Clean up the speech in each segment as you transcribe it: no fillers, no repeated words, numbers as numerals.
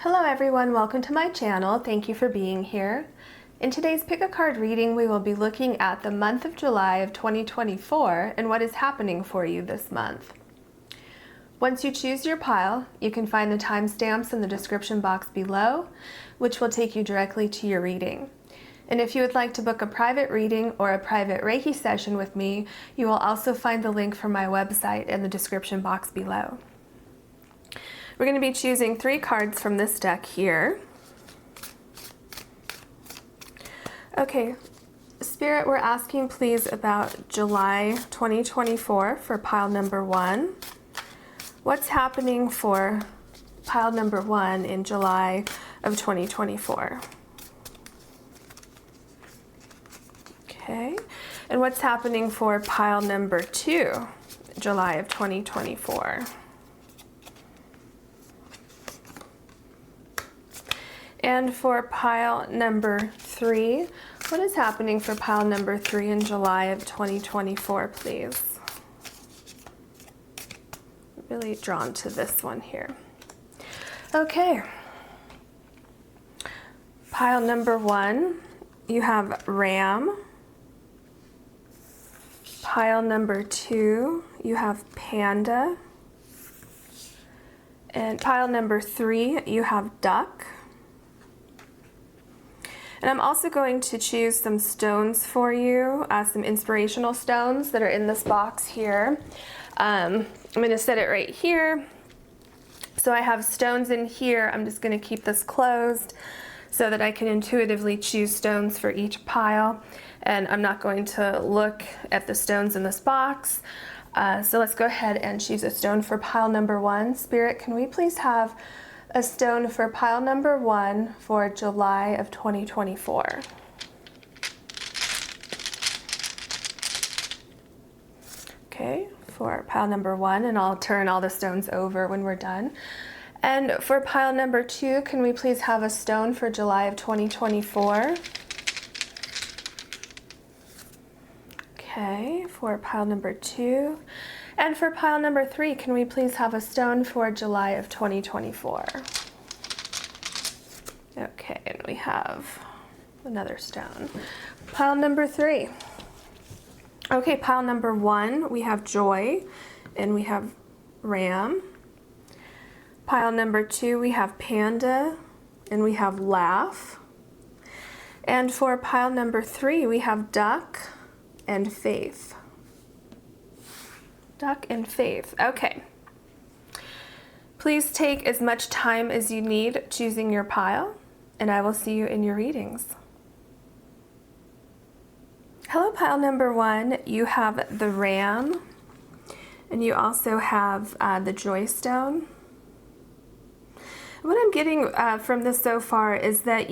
Hello everyone, welcome to my channel. Thank you for being here. In today's Pick a Card reading, we will be looking at the month of July of 2024 and what is happening for you this month. Once you choose your pile, you can find the timestamps in the description box below, which will take you directly to your reading. And if you would like to book a private reading or a private Reiki session with me, you will also find the link for my website in the description box below. We're going to be choosing 3 cards from this deck here. Okay, Spirit, we're asking please about July 2024 for pile number 1. What's happening for pile number 1 in July of 2024? Okay, and what's happening for pile number 2, July of 2024? And for pile number 3, what is happening for pile number 3 in July of 2024, please? Really drawn to this one here. Okay. Pile number 1, you have Ram. Pile number 2, you have Panda. And pile number 3, you have Duck. And I'm also going to choose some stones for you, some inspirational stones that are in this box here. I'm going to set it right here. So I have stones in here. I'm just going to keep this closed so that I can intuitively choose stones for each pile. And I'm not going to look at the stones in this box. So let's go ahead and choose a stone for pile number 1. Spirit, can we please have a stone for pile number 1 for July of 2024? Okay, for pile number 1, and I'll turn all the stones over when we're done. And for pile number 2, can we please have a stone for July of 2024? Okay, for pile number 2. And for pile number 3, can we please have a stone for July of 2024? Okay, and we have another stone. Pile number 3. Okay, pile number 1, we have Joy, and we have Ram. Pile number 2, we have Panda, and we have Laugh. And for pile number 3, we have Duck and Faith. Duck and Faith. Okay. Please take as much time as you need choosing your pile, and I will see you in your readings. Hello, pile number 1. You have the Ram, and you also have the Joy Stone. What I'm getting from this so far is that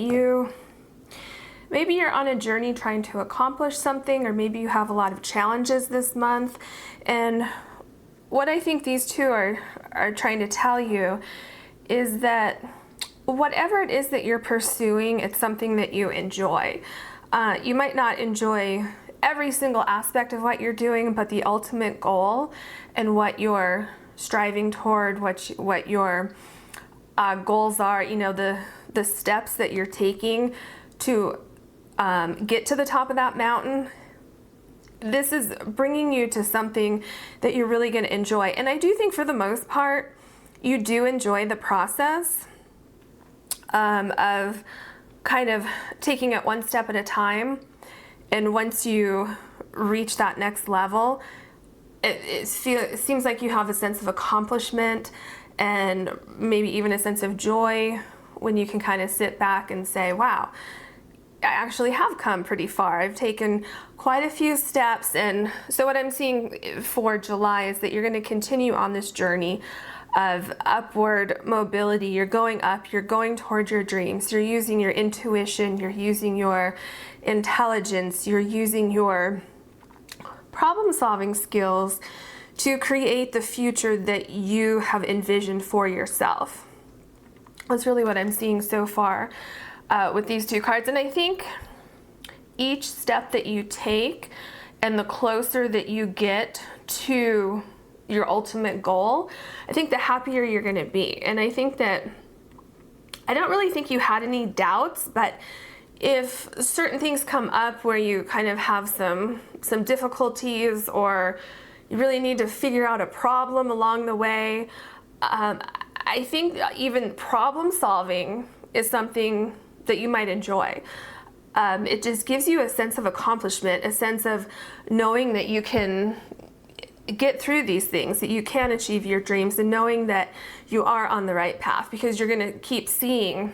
maybe you're on a journey trying to accomplish something, or maybe you have a lot of challenges this month. And what I think these two are trying to tell you is that whatever it is that you're pursuing, it's something that you enjoy. You might not enjoy every single aspect of what you're doing, but the ultimate goal and what you're striving toward, what your goals are, the steps that you're taking to get to the top of that mountain, this is bringing you to something that you're really going to enjoy. And I do think for the most part, you do enjoy the process of kind of taking it one step at a time. And once you reach that next level, it seems like you have a sense of accomplishment and maybe even a sense of joy when you can kind of sit back and say, wow, I actually have come pretty far. I've taken quite a few steps. And so what I'm seeing for July is that you're going to continue on this journey of upward mobility. You're going up, you're going toward your dreams. You're using your intuition, you're using your intelligence, you're using your problem-solving skills to create the future that you have envisioned for yourself. That's really what I'm seeing so far with these 2 cards. And I think each step that you take and the closer that you get to your ultimate goal, I think the happier you're going to be. And I think that I don't really think you had any doubts, but if certain things come up where you kind of have some difficulties, or you really need to figure out a problem along the way, I think even problem solving is something that you might enjoy. It just gives you a sense of accomplishment, a sense of knowing that you can get through these things, that you can achieve your dreams, and knowing that you are on the right path, because you're going to keep seeing,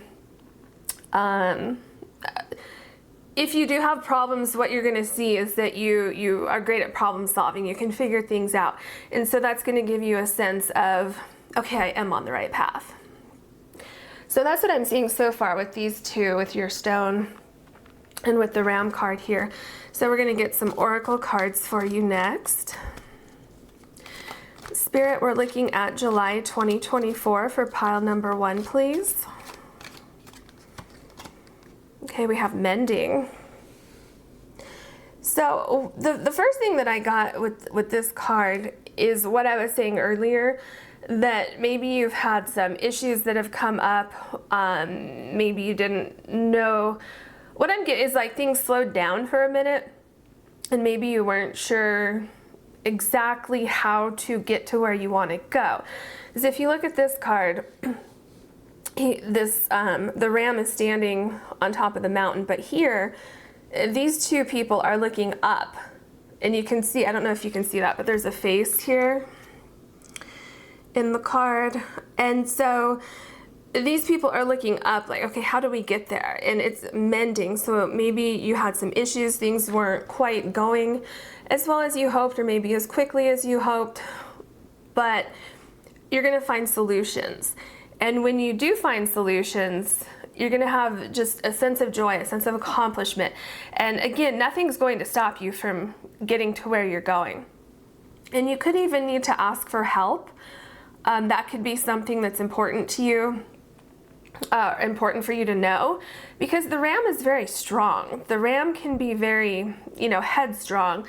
if you do have problems, what you're going to see is that you are great at problem solving. You can figure things out. And so that's going to give you a sense of, okay, I am on the right path. So that's what I'm seeing so far with these two, with your stone and with the Ram card here. So we're going to get some oracle cards for you next. Spirit, we're looking at July 2024 for pile number 1, please. Okay, we have mending. So the first thing that I got with this card is what I was saying earlier, that maybe you've had some issues that have come up. Maybe you didn't know. What I'm getting is like things slowed down for a minute, and maybe you weren't sure exactly how to get to where you want to go. Because if you look at this card, the ram is standing on top of the mountain, but here, these two people are looking up, and you can see, I don't know if you can see that, but there's a face here in the card. And so these people are looking up like, okay, how do we get there? And it's mending. So maybe you had some issues, things weren't quite going as well as you hoped, or maybe as quickly as you hoped, but you're going to find solutions. And when you do find solutions, you're going to have just a sense of joy, a sense of accomplishment. And again, nothing's going to stop you from getting to where you're going. And you could even need to ask for help. That could be something that's important to you, important for you to know, because the ram is very strong. The ram can be very, headstrong,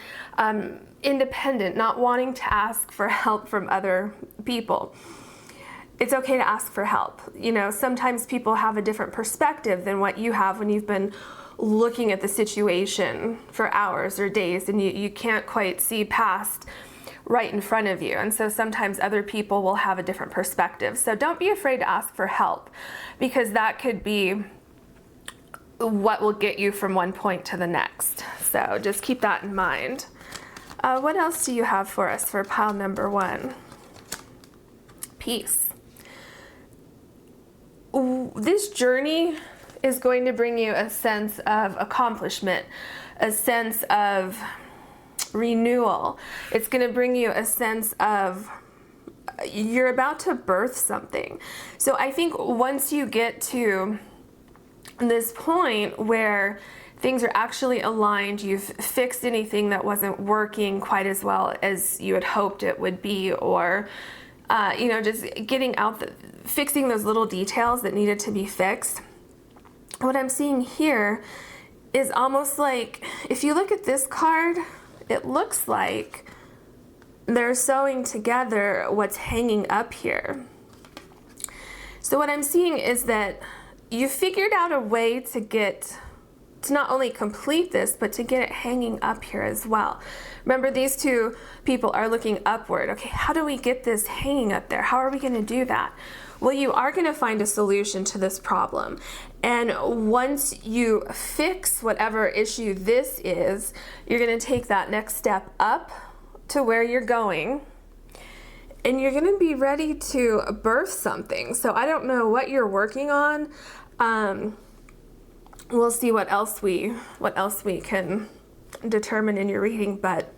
independent, not wanting to ask for help from other people. It's okay to ask for help. Sometimes people have a different perspective than what you have when you've been looking at the situation for hours or days, and you can't quite see past right in front of you. And so sometimes other people will have a different perspective. So don't be afraid to ask for help, because that could be what will get you from one point to the next. So just keep that in mind. What else do you have for us for pile number 1? Peace. This journey is going to bring you a sense of accomplishment, a sense of renewal. It's going to bring you a sense of you're about to birth something. So I think once you get to this point where things are actually aligned, you've fixed anything that wasn't working quite as well as you had hoped it would be, or just getting out fixing those little details that needed to be fixed. What I'm seeing here is almost like, if you look at this card, it looks like they're sewing together what's hanging up here. So what I'm seeing is that you figured out a way to not only complete this, but to get it hanging up here as well. Remember, these two people are looking upward. Okay, how do we get this hanging up there? How are we going to do that? Well, you are going to find a solution to this problem. And once you fix whatever issue this is, you're going to take that next step up to where you're going, and you're going to be ready to birth something. So I don't know what you're working on. We'll see what else we can determine in your reading, but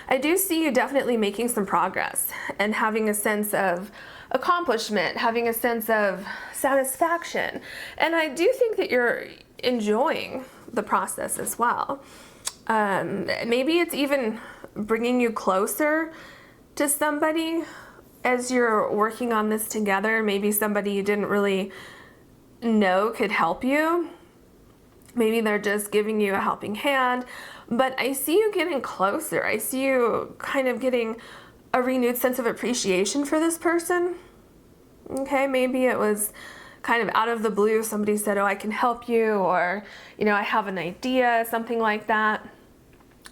I do see you definitely making some progress and having a sense of accomplishment, having a sense of satisfaction. And I do think that you're enjoying the process as well. Maybe it's even bringing you closer to somebody as you're working on this together. Maybe somebody you didn't really know could help you. Maybe they're just giving you a helping hand, but I see you getting closer. I see you kind of getting a renewed sense of appreciation for this person. Okay, maybe it was kind of out of the blue, somebody said, oh, I can help you, or, you know, I have an idea, something like that.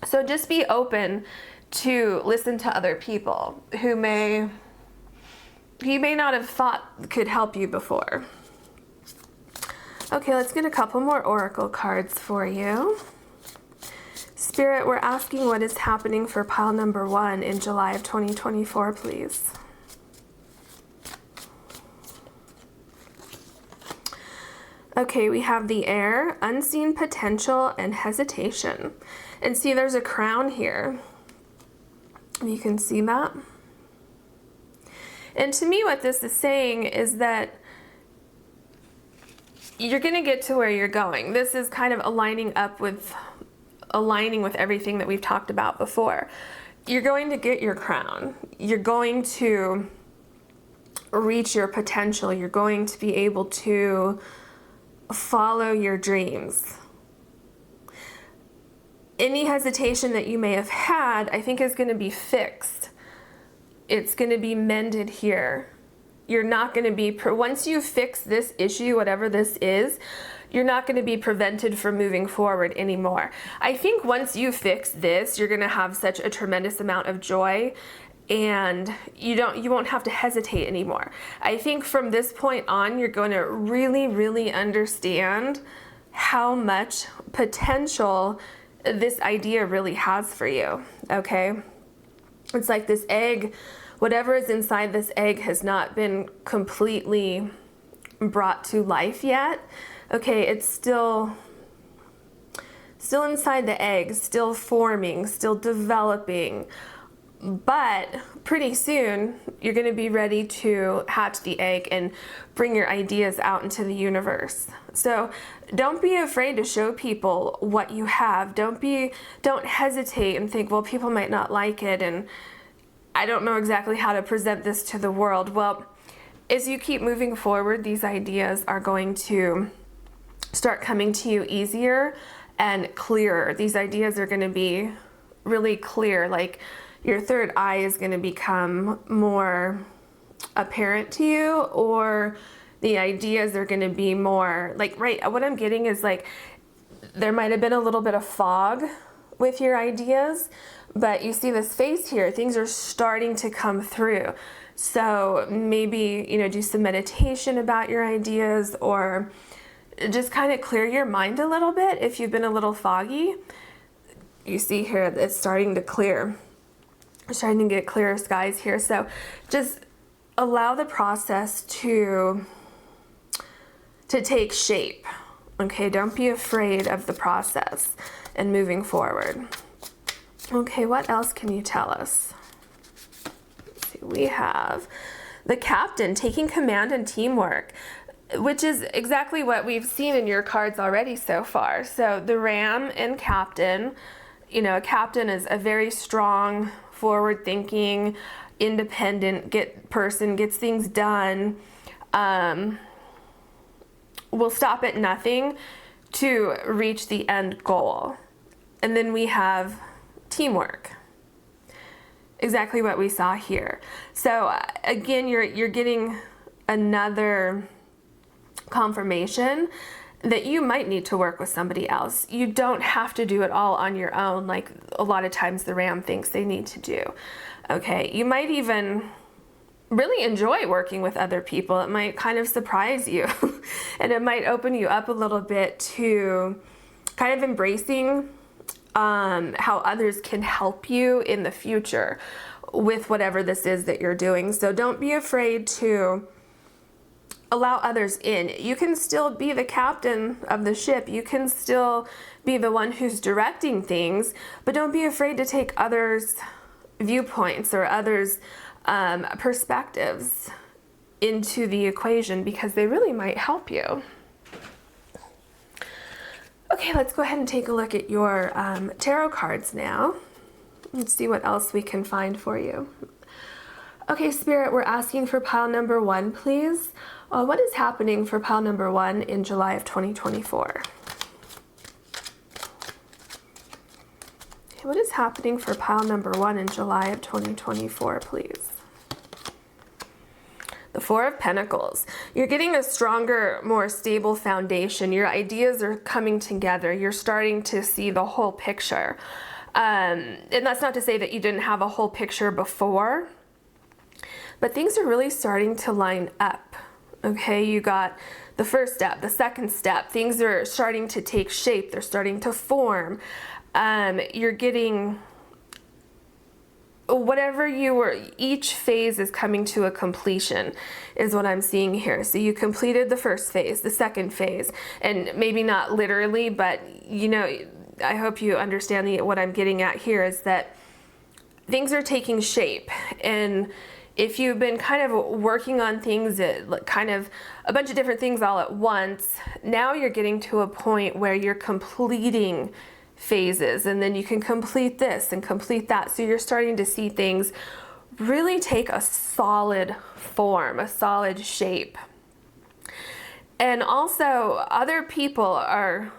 So just be open to listen to other people who you may not have thought could help you before. Okay, let's get a couple more oracle cards for you. Spirit, we're asking what is happening for pile number 1 in July of 2024, please. Okay, we have the air, unseen potential, and hesitation. And see, there's a crown here. You can see that. And to me, what this is saying is that you're going to get to where you're going. This is kind of aligning with everything that we've talked about before. You're going to get your crown. You're going to reach your potential. You're going to be able to follow your dreams. Any hesitation that you may have had, I think, is going to be fixed. It's going to be mended here. You're not going to be, once you fix this issue, whatever this is, you're not going to be prevented from moving forward anymore. I think once you fix this, you're going to have such a tremendous amount of joy, and you won't have to hesitate anymore. I think from this point on, you're going to really, really understand how much potential this idea really has for you, okay? It's like this egg, whatever is inside this egg has not been completely brought to life yet. Okay, it's still inside the egg, still forming, still developing. But pretty soon, you're going to be ready to hatch the egg and bring your ideas out into the universe. So don't be afraid to show people what you have. Don't hesitate and think, well, people might not like it, and I don't know exactly how to present this to the world. Well, as you keep moving forward, these ideas are going to start coming to you easier and clearer. These ideas are going to be really clear, like your third eye is going to become more apparent to you, or the ideas are going to be more like, right, what I'm getting is like there might have been a little bit of fog with your ideas, but you see this face here, things are starting to come through. So maybe, you know, do some meditation about your ideas, or just kind of clear your mind a little bit if you've been a little foggy. You see here, it's starting to clear. It's starting to get clearer skies here. So just allow the process to take shape. Okay, don't be afraid of the process and moving forward. Okay, what else can you tell us? Let's see, we have the captain, taking command and teamwork, which is exactly what we've seen in your cards already so far. So the ram and captain, you know, a captain is a very strong, forward-thinking, independent person, gets things done, will stop at nothing to reach the end goal. And then we have teamwork, exactly what we saw here. So again, you're getting another confirmation that you might need to work with somebody else. You don't have to do it all on your own, like a lot of times the ram thinks they need to do. Okay, you might even really enjoy working with other people. It might kind of surprise you and it might open you up a little bit to kind of embracing how others can help you in the future with whatever this is that you're doing. So don't be afraid to allow others in. You can still be the captain of the ship. You can still be the one who's directing things, but don't be afraid to take others' viewpoints or others' perspectives into the equation, because they really might help you. Okay, let's go ahead and take a look at your tarot cards now. Let's see what else we can find for you. Okay, Spirit, we're asking for pile number 1, please. What is happening for pile number 1 in July of 2024? Okay, what is happening for pile number 1 in July of 2024, please? The Four of Pentacles. You're getting a stronger, more stable foundation. Your ideas are coming together. You're starting to see the whole picture. And that's not to say that you didn't have a whole picture before, but things are really starting to line up. Okay, you got the first step, the second step. Things are starting to take shape. They're starting to form. You're getting whatever you were, each phase is coming to a completion, is what I'm seeing here. So you completed the first phase, the second phase, and maybe not literally, but you know, I hope you understand what I'm getting at here is that things are taking shape. And if you've been kind of working on things, kind of a bunch of different things all at once, now you're getting to a point where you're completing phases, and then you can complete this and complete that. So you're starting to see things really take a solid form, a solid shape. And also other people are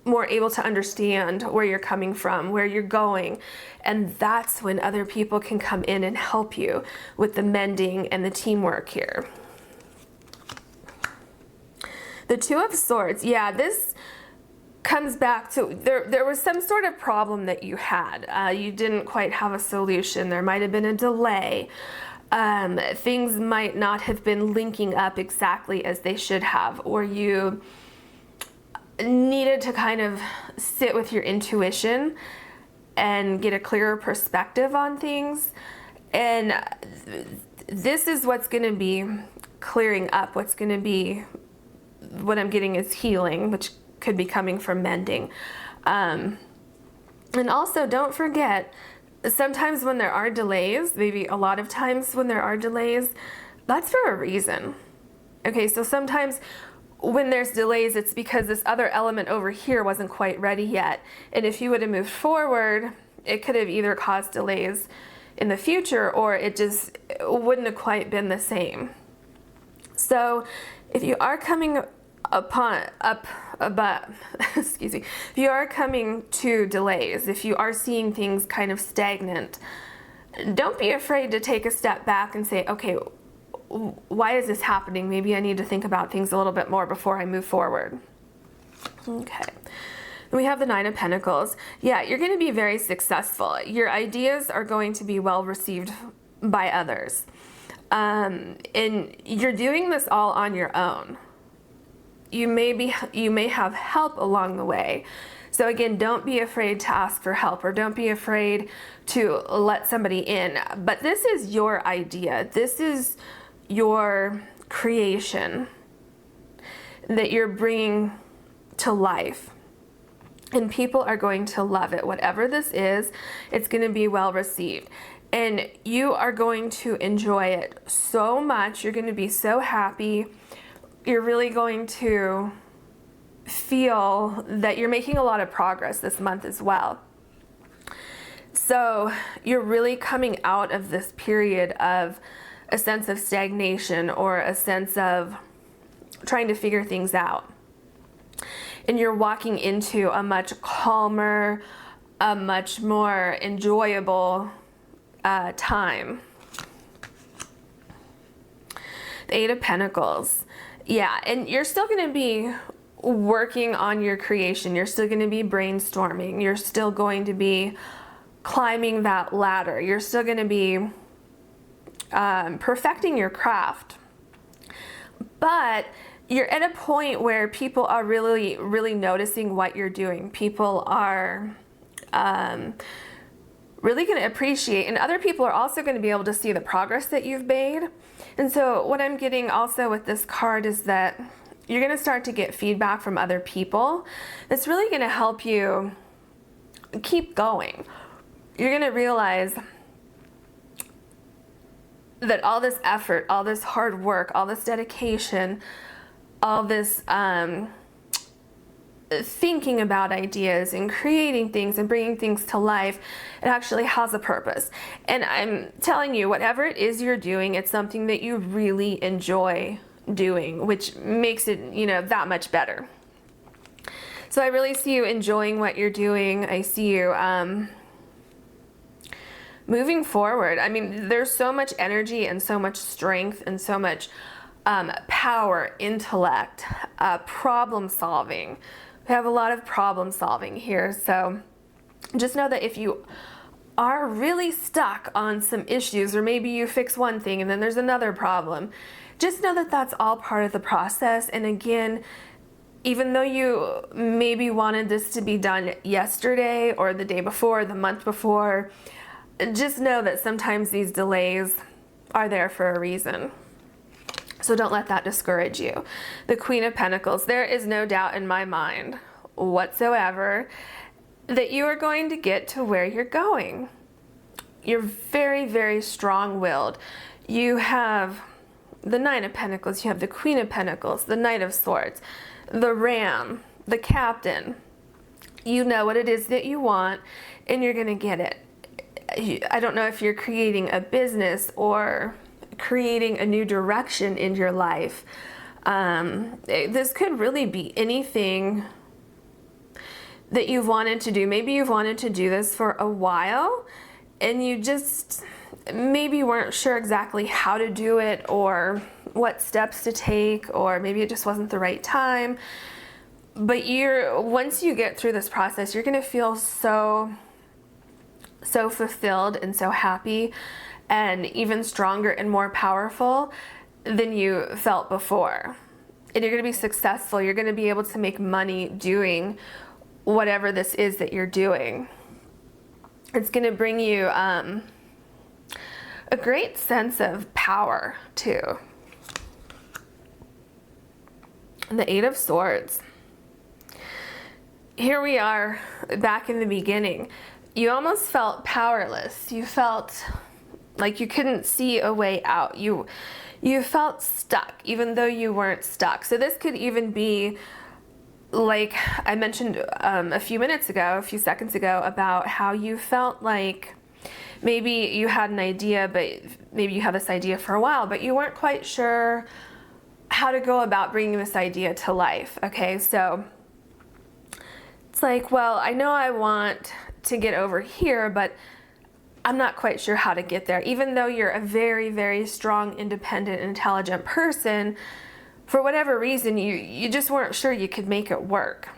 more able to understand where you're coming from, where you're going. And that's when other people can come in and help you with the mending and the teamwork here. The Two of Swords. Yeah, this comes back to there was some sort of problem that you had. You didn't quite have a solution. There might have been a delay. Things might not have been linking up exactly as they should have, or you needed to kind of sit with your intuition and get a clearer perspective on things. And this is what's going to be clearing up. What's going to be, what I'm getting is healing, which could be coming from mending. And also don't forget, sometimes when there are delays, maybe a lot of times when there are delays, that's for a reason. Okay, so sometimes when there's delays, it's because this other element over here wasn't quite ready yet. And if you would have moved forward, it could have either caused delays in the future, or it just wouldn't have quite been the same. So if you are coming excuse me, if you are coming to delays, if you are seeing things kind of stagnant, don't be afraid to take a step back and say, okay, why is this happening? Maybe I need to think about things a little bit more before I move forward. Okay. Then we have the Nine of Pentacles. Yeah, you're going to be very successful. Your ideas are going to be well received by others. And you're doing this all on your own. You may have help along the way. So again, don't be afraid to ask for help, or don't be afraid to let somebody in. But this is your idea. This is your creation that you're bringing to life. And people are going to love it. Whatever this is, it's going to be well received. And you are going to enjoy it so much. You're going to be so happy. You're really going to feel that you're making a lot of progress this month as well. So you're really coming out of this period of a sense of stagnation, or a sense of trying to figure things out. And you're walking into a much calmer, a much more enjoyable time. The Eight of Pentacles. Yeah, and you're still going to be working on your creation. You're still going to be brainstorming. You're still going to be climbing that ladder. You're still going to be perfecting your craft. But you're at a point where people are really, really noticing what you're doing. People are really going to appreciate, and other people are also going to be able to see the progress that you've made. And so what I'm getting also with this card is that you're going to start to get feedback from other people that's really going to help you keep going. You're going to realize that all this effort, all this hard work, all this dedication, all this thinking about ideas and creating things and bringing things to life, it actually has a purpose. And I'm telling you, whatever it is you're doing, it's something that you really enjoy doing, which makes it, you know, that much better. So I really see you enjoying what you're doing. I see you moving forward. I mean, there's so much energy and so much strength and so much power, intellect, problem solving. We have a lot of problem solving here. So just know that if you are really stuck on some issues, or maybe you fix one thing and then there's another problem, just know that that's all part of the process. And again, even though you maybe wanted this to be done yesterday or the day before, the month before, just know that sometimes these delays are there for a reason. So don't let that discourage you. The Queen of Pentacles, there is no doubt in my mind whatsoever that you are going to get to where you're going. You're very, very strong-willed. You have the Nine of Pentacles, you have the Queen of Pentacles, the Knight of Swords, the Ram, the Captain. You know what it is that you want, and you're going to get it. I don't know if you're creating a business or creating a new direction in your life. This could really be anything that you've wanted to do. Maybe you've wanted to do this for a while and you just maybe weren't sure exactly how to do it or what steps to take, or maybe it just wasn't the right time. But once you get through this process, you're going to feel so fulfilled and so happy and even stronger and more powerful than you felt before. And you're going to be successful. You're going to be able to make money doing whatever this is that you're doing. It's going to bring you a great sense of power too. And the Eight of Swords. Here we are back in the beginning. You almost felt powerless. You felt like you couldn't see a way out. You felt stuck, even though you weren't stuck. So this could even be, like I mentioned a few seconds ago, about how you felt like maybe you had an idea, but maybe you had this idea for a while, but you weren't quite sure how to go about bringing this idea to life. Okay, so it's like, well, I know I want to get over here, but I'm not quite sure how to get there. Even though you're a very, very strong, independent, intelligent person, for whatever reason, you just weren't sure you could make it work.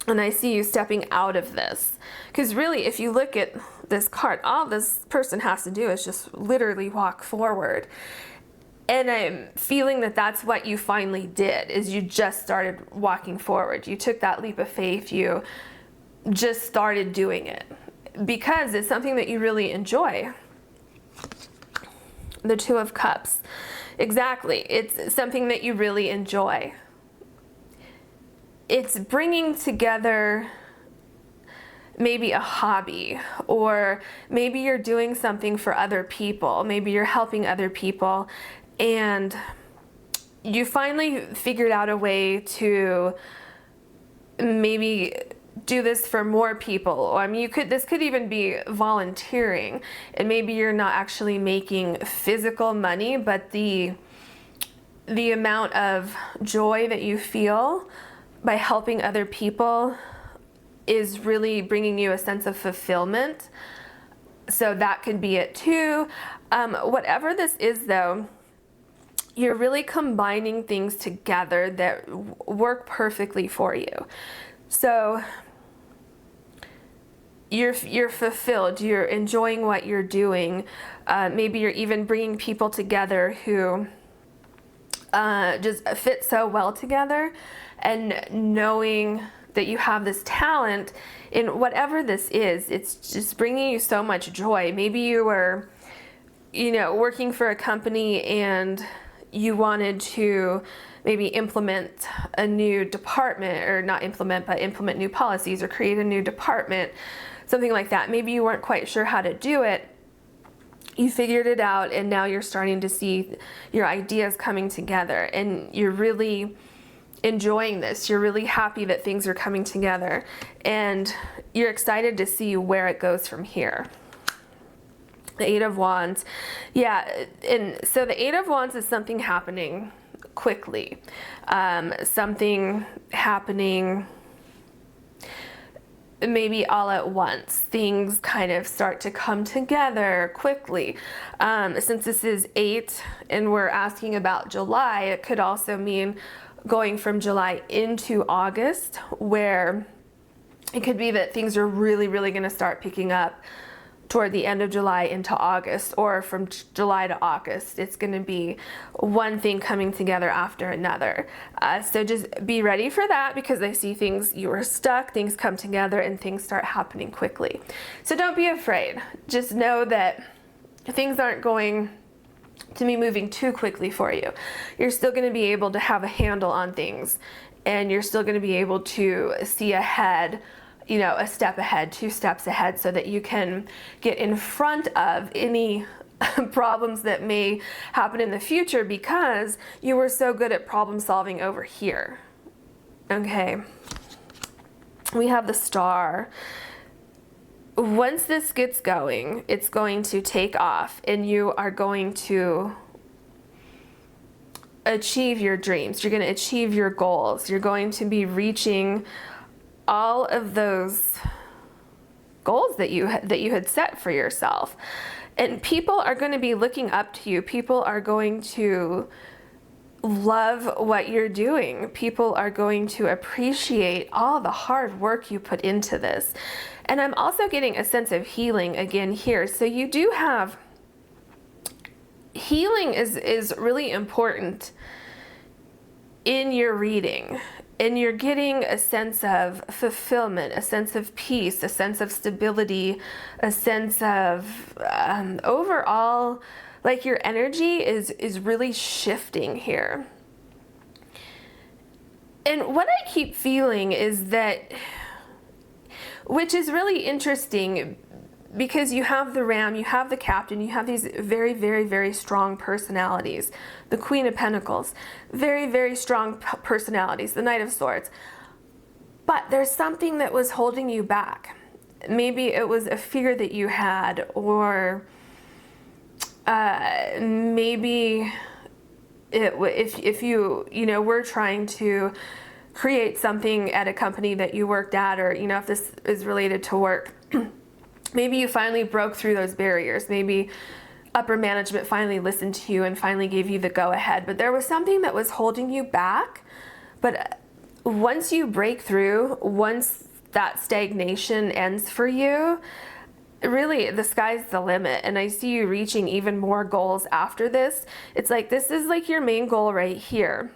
And I see you stepping out of this. Because really, if you look at this card, all this person has to do is just literally walk forward. And I'm feeling that that's what you finally did, is you just started walking forward. You took that leap of faith. You just started doing it because it's something that you really enjoy. The Two of Cups. Exactly. It's something that you really enjoy. It's bringing together maybe a hobby, or maybe you're doing something for other people. Maybe you're helping other people, and you finally figured out a way to maybe do this for more people. I mean, this could even be volunteering, and maybe you're not actually making physical money, but the amount of joy that you feel by helping other people is really bringing you a sense of fulfillment. So that could be it too. Whatever this is though, you're really combining things together that work perfectly for you. So you're fulfilled, you're enjoying what you're doing. Maybe you're even bringing people together who just fit so well together, and knowing that you have this talent in whatever this is, it's just bringing you so much joy. Maybe you were, working for a company and you wanted to maybe implement a new department, or not implement, but implement new policies or create a new department, something like that. Maybe you weren't quite sure how to do it. You figured it out, and now you're starting to see your ideas coming together, and you're really enjoying this. You're really happy that things are coming together, and you're excited to see where it goes from here. The Eight of Wands. Yeah, and so the Eight of Wands is something happening quickly. Something happening maybe all at once. Things kind of start to come together quickly. Since this is 8 and we're asking about July, it could also mean going from July into August, where it could be that things are really, really going to start picking up toward the end of July into August, or from July to August. It's going to be one thing coming together after another. So just be ready for that, because I see things, you were stuck, things come together and things start happening quickly. So don't be afraid. Just know that things aren't going to be moving too quickly for you. You're still going to be able to have a handle on things, and you're still going to be able to see ahead, you know, a step ahead, 2 steps ahead, so that you can get in front of any problems that may happen in the future, because you were so good at problem solving over here. Okay, we have the Star. Once this gets going, it's going to take off, and you are going to achieve your dreams. You're going to achieve your goals. You're going to be reaching all of those goals that you had set for yourself. And people are going to be looking up to you. People are going to love what you're doing. People are going to appreciate all the hard work you put into this. And I'm also getting a sense of healing again here. So you do have healing is really important in your reading. And you're getting a sense of fulfillment, a sense of peace, a sense of stability, a sense of overall, like your energy is really shifting here. And what I keep feeling is that, which is really interesting, because you have the Ram, you have the Captain, you have these very, very, very strong personalities. The Queen of Pentacles, very, very strong personalities. The Knight of Swords. But there's something that was holding you back. Maybe it was a fear that you had, or maybe if you were trying to create something at a company that you worked at, or if this is related to work. Maybe you finally broke through those barriers. Maybe upper management finally listened to you and finally gave you the go-ahead. But there was something that was holding you back. But once you break through, once that stagnation ends for you, really the sky's the limit. And I see you reaching even more goals after this. It's like this is like your main goal right here.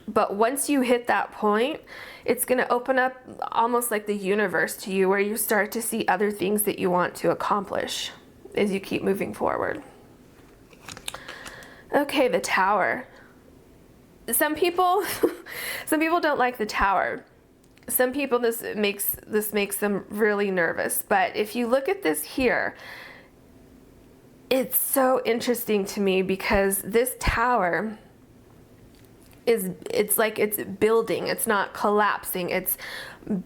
But once you hit that point, it's going to open up almost like the universe to you, where you start to see other things that you want to accomplish as you keep moving forward. Okay, the Tower. Some people don't like the Tower. Some people this makes them really nervous. But if you look at this here, it's so interesting to me, because this Tower it's like it's building. It's not collapsing, it's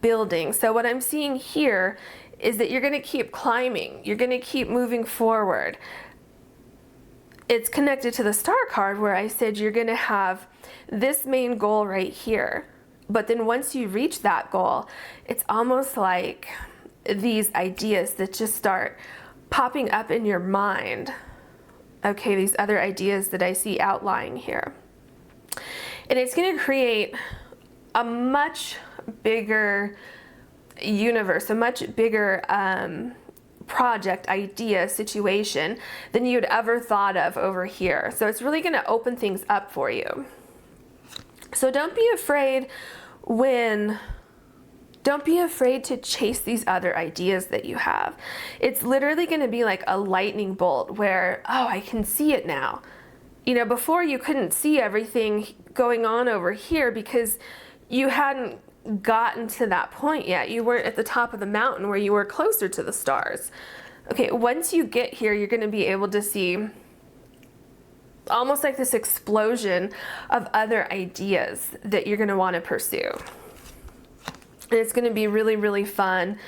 building. So what I'm seeing here is that you're going to keep climbing. You're going to keep moving forward. It's connected to the Star card, where I said you're going to have this main goal right here. But then once you reach that goal, it's almost like these ideas that just start popping up in your mind. Okay, these other ideas that I see outlying here. And it's going to create a much bigger universe, a much bigger project, idea, situation than you'd ever thought of over here. So it's really going to open things up for you. So don't be afraid to chase these other ideas that you have. It's literally going to be like a lightning bolt, where, oh, I can see it now. Before you couldn't see everything going on over here because you hadn't gotten to that point yet. You weren't at the top of the mountain where you were closer to the stars. Okay, once you get here, you're going to be able to see almost like this explosion of other ideas that you're going to want to pursue. And it's going to be really, really fun.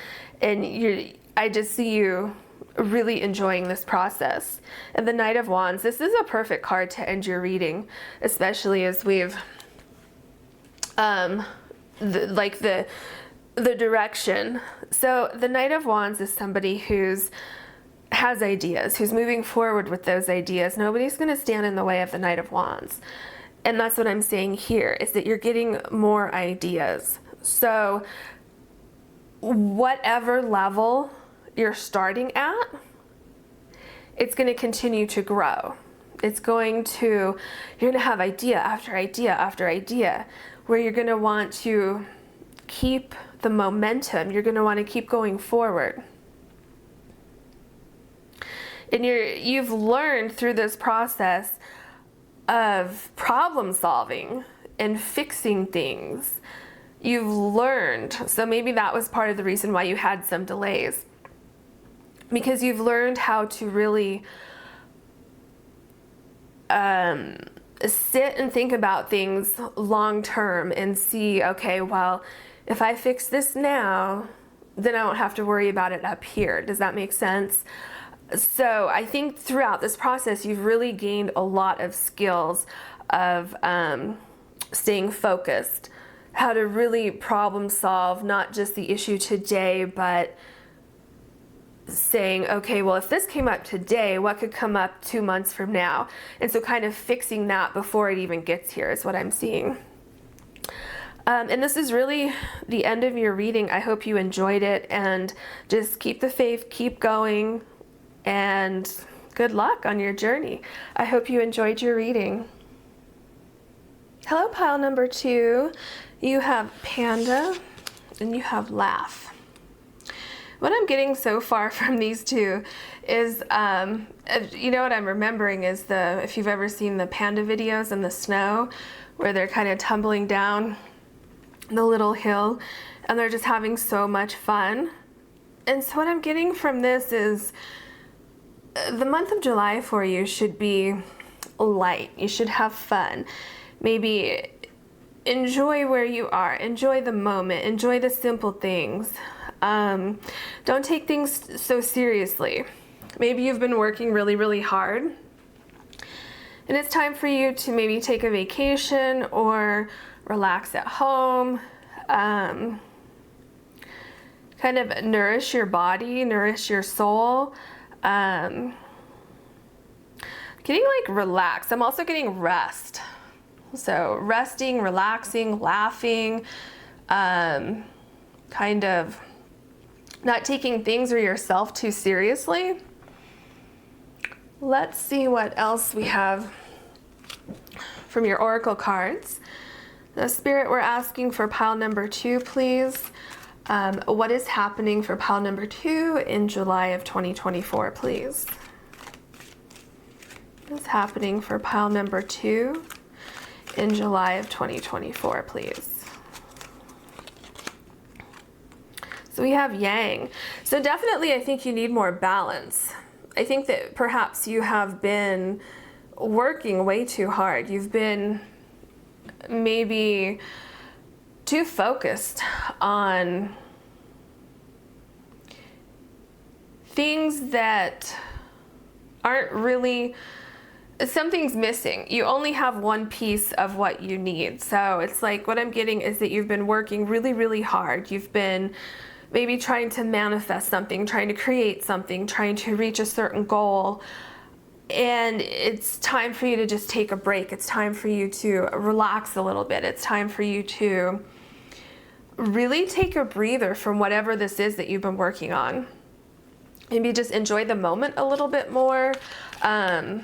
And I just see you really enjoying this process. And the Knight of Wands, this is a perfect card to end your reading, especially as we've the the direction. So the Knight of Wands is somebody has ideas, who's moving forward with those ideas. Nobody's going to stand in the way of the Knight of Wands. And that's what I'm saying here, is that you're getting more ideas. So whatever level you're starting at, it's going to continue to grow. You're going to have idea after idea after idea, where you're going to want to keep the momentum. You're going to want to keep going forward. And you've learned through this process of problem solving and fixing things. You've learned. So maybe that was part of the reason why you had some delays. Because you've learned how to really sit and think about things long term and see, okay, well, if I fix this now, then I don't have to worry about it up here. Does that make sense? So I think throughout this process, you've really gained a lot of skills of staying focused, how to really problem solve, not just the issue today, but saying, okay, well, if this came up today, what could come up 2 months from now? And so kind of fixing that before it even gets here is what I'm seeing. And this is really the end of your reading. I hope you enjoyed it, and just keep the faith, keep going, and good luck on your journey. I hope you enjoyed your reading. Hello, pile number 2. You have Panda and you have Laugh. What I'm getting so far from these two is, you know what I'm remembering is if you've ever seen the panda videos in the snow, where they're kind of tumbling down the little hill and they're just having so much fun. And so what I'm getting from this is the month of July for you should be light. You should have fun. Maybe enjoy where you are. Enjoy the moment. Enjoy the simple things. Don't take things so seriously. Maybe you've been working really, really hard, and it's time for you to maybe take a vacation or relax at home. Kind of nourish your body, nourish your soul. Getting like relaxed. I'm also getting rest. So resting, relaxing, laughing, kind of not taking things or yourself too seriously. Let's see what else we have from your oracle cards. The Spirit, we're asking for pile number 2, please. What is happening for pile number 2 in July of 2024, please? What's happening for pile number 2 in July of 2024, please? So we have Yang. So definitely I think you need more balance. I think that perhaps you have been working way too hard. You've been maybe too focused on things that aren't really, something's missing. You only have one piece of what you need. So it's like what I'm getting is that you've been working really, really hard. You've been maybe trying to manifest something, trying to create something, trying to reach a certain goal. And it's time for you to just take a break. It's time for you to relax a little bit. It's time for you to really take a breather from whatever this is that you've been working on. Maybe just enjoy the moment a little bit more. I'm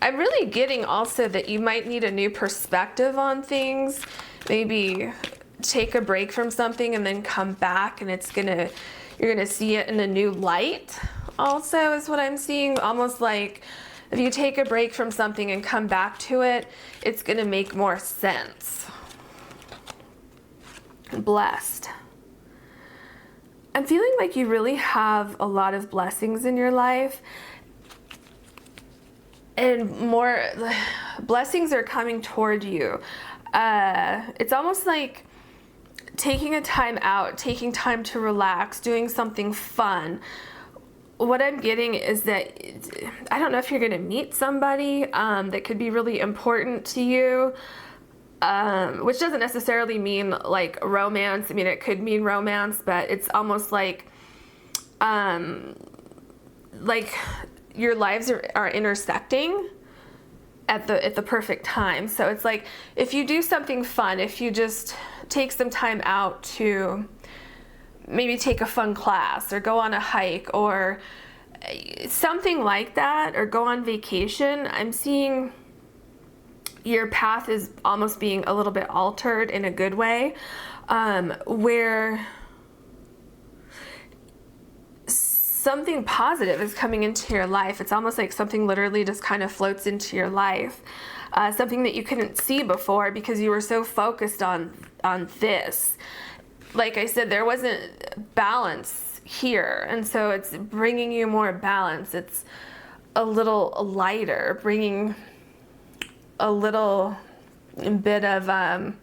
really getting also that you might need a new perspective on things. Maybe take a break from something and then come back, and you're gonna see it in a new light. Also is what I'm seeing. Almost like if you take a break from something and come back to it, it's gonna make more sense. Blessed. I'm feeling like you really have a lot of blessings in your life, and more blessings are coming toward you. It's almost like taking a time out, taking time to relax, doing something fun. What I'm getting is that, I don't know if you're gonna meet somebody that could be really important to you. which doesn't necessarily mean like romance. I mean, it could mean romance, but it's almost like your lives are intersecting at the perfect time. So it's like if you do something fun, if you just take some time out to maybe take a fun class or go on a hike or something like that, or go on vacation, I'm seeing your path is almost being a little bit altered in a good way, where something positive is coming into your life. It's almost like something literally just kind of floats into your life, something that you couldn't see before because you were so focused on this. Like I said, there wasn't balance here, and so it's bringing you more balance. It's a little lighter, bringing a little bit of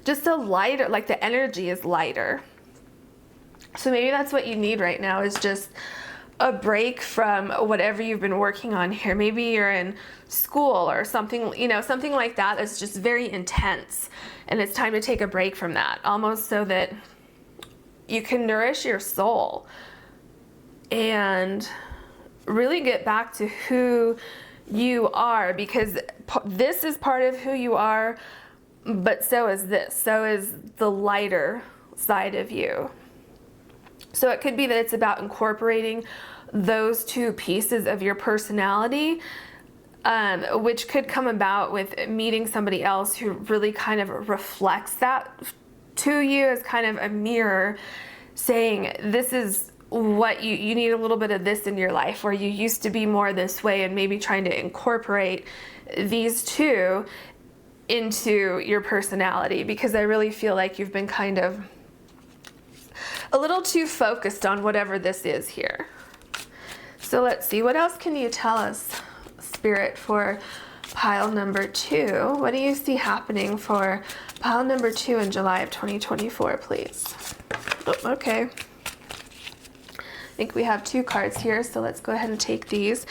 just a lighter, like the energy is lighter. So maybe that's what you need right now, is just a break from whatever you've been working on here. Maybe you're in school or something, something like that that's just very intense, and it's time to take a break from that, almost so that you can nourish your soul and really get back to who you are, because this is part of who you are, but so is this. So is the lighter side of you. So it could be that it's about incorporating those two pieces of your personality, which could come about with meeting somebody else who really kind of reflects that to you as kind of a mirror, saying this is what you need a little bit of this in your life, where you used to be more this way, and maybe trying to incorporate these two into your personality, because I really feel like you've been kind of a little too focused on whatever this is here. So let's see, what else can you tell us, Spirit, for pile number 2? What do you see happening for pile number 2 in July of 2024, please? Oh, okay. I think we have 2 cards here, so let's go ahead and take these.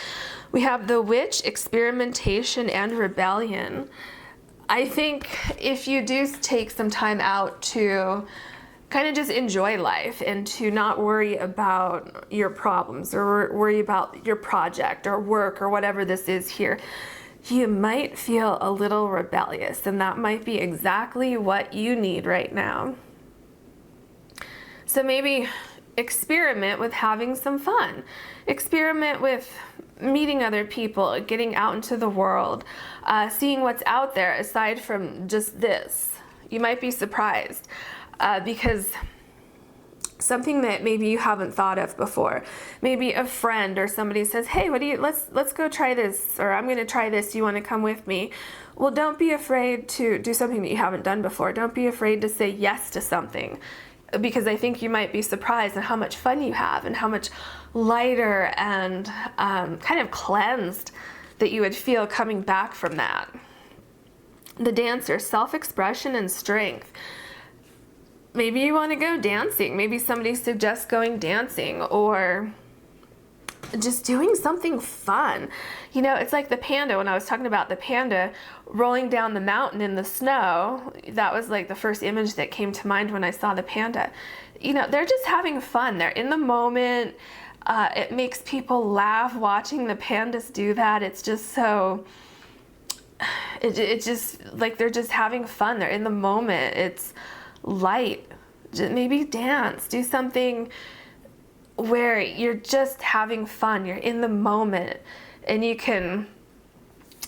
We have the Witch, Experimentation, and Rebellion. I think if you do take some time out to kind of just enjoy life and to not worry about your problems or worry about your project or work or whatever this is here, you might feel a little rebellious, and that might be exactly what you need right now. So maybe experiment with having some fun. Experiment with meeting other people, getting out into the world, seeing what's out there aside from just this. You might be surprised. Because something that maybe you haven't thought of before, maybe a friend or somebody says, hey, let's go try this, or I'm going to try this, you want to come with me? Well, don't be afraid to do something that you haven't done before. Don't be afraid to say yes to something, because I think you might be surprised at how much fun you have and how much lighter and kind of cleansed that you would feel coming back from that. The Dancer, self-expression and strength. Maybe you want to go dancing. Maybe somebody suggests going dancing, or just doing something fun. It's like the panda. When I was talking about the panda rolling down the mountain in the snow, that was like the first image that came to mind when I saw the panda. They're just having fun. They're in the moment. It makes people laugh watching the pandas do that. It's just so... It's just like they're just having fun. They're in the moment. It's light. Maybe dance, do something where you're just having fun, you're in the moment, and you can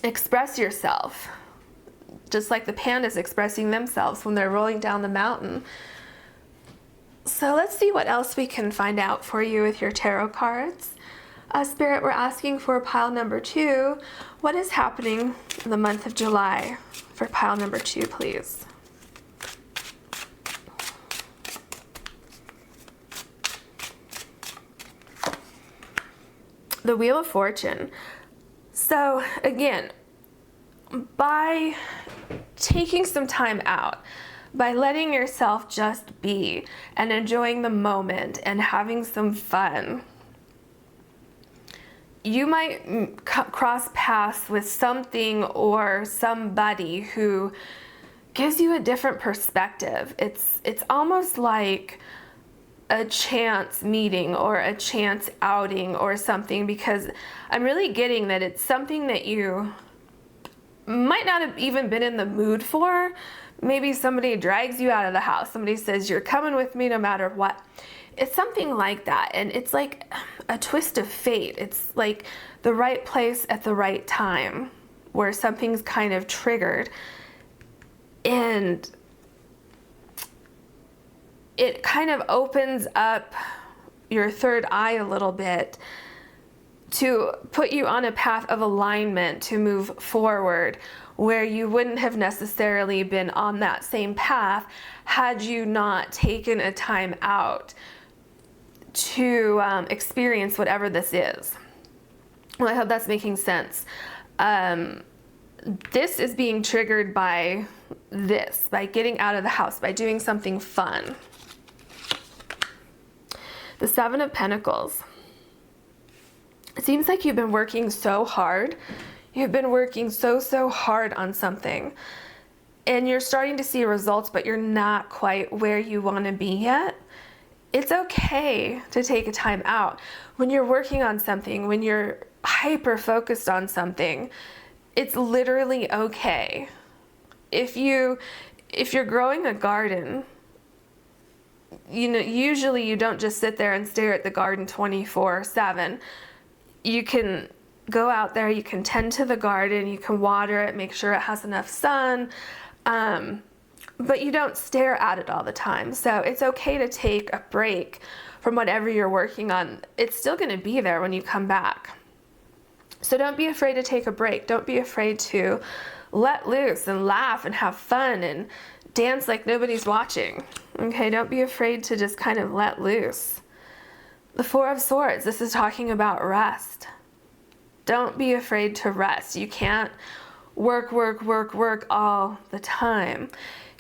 express yourself just like the pandas expressing themselves when they're rolling down the mountain. So let's see what else we can find out for you with your tarot cards. Spirit, we're asking for pile number 2. What is happening in the month of July for pile number 2, please? The Wheel of Fortune. So again, by taking some time out, by letting yourself just be and enjoying the moment and having some fun, you might cross paths with something or somebody who gives you a different perspective. It's almost like a chance meeting or a chance outing or something, because I'm really getting that it's something that you might not have even been in the mood for. Maybe somebody drags you out of the house. Somebody says, you're coming with me no matter what. It's something like that. And it's like a twist of fate. It's like the right place at the right time where something's kind of triggered. And it kind of opens up your third eye a little bit to put you on a path of alignment to move forward, where you wouldn't have necessarily been on that same path had you not taken a time out to experience whatever this is. Well, I hope that's making sense. This is being triggered by this, by getting out of the house, by doing something fun. The Seven of Pentacles. It seems like you've been working so hard. You've been working so hard on something. And you're starting to see results, but you're not quite where you want to be yet. It's okay to take a time out. When you're working on something, when you're hyper focused on something, it's literally okay. If you're growing a garden, usually you don't just sit there and stare at the garden 24/7. You can go out there, you can tend to the garden, you can water it, make sure it has enough sun, but you don't stare at it all the time. So it's okay to take a break from whatever you're working on. It's still going to be there when you come back. So don't be afraid to take a break. Don't be afraid to let loose and laugh and have fun and dance like nobody's watching. Okay, don't be afraid to just kind of let loose. The Four of Swords, this is talking about rest. Don't be afraid to rest. You can't work all the time.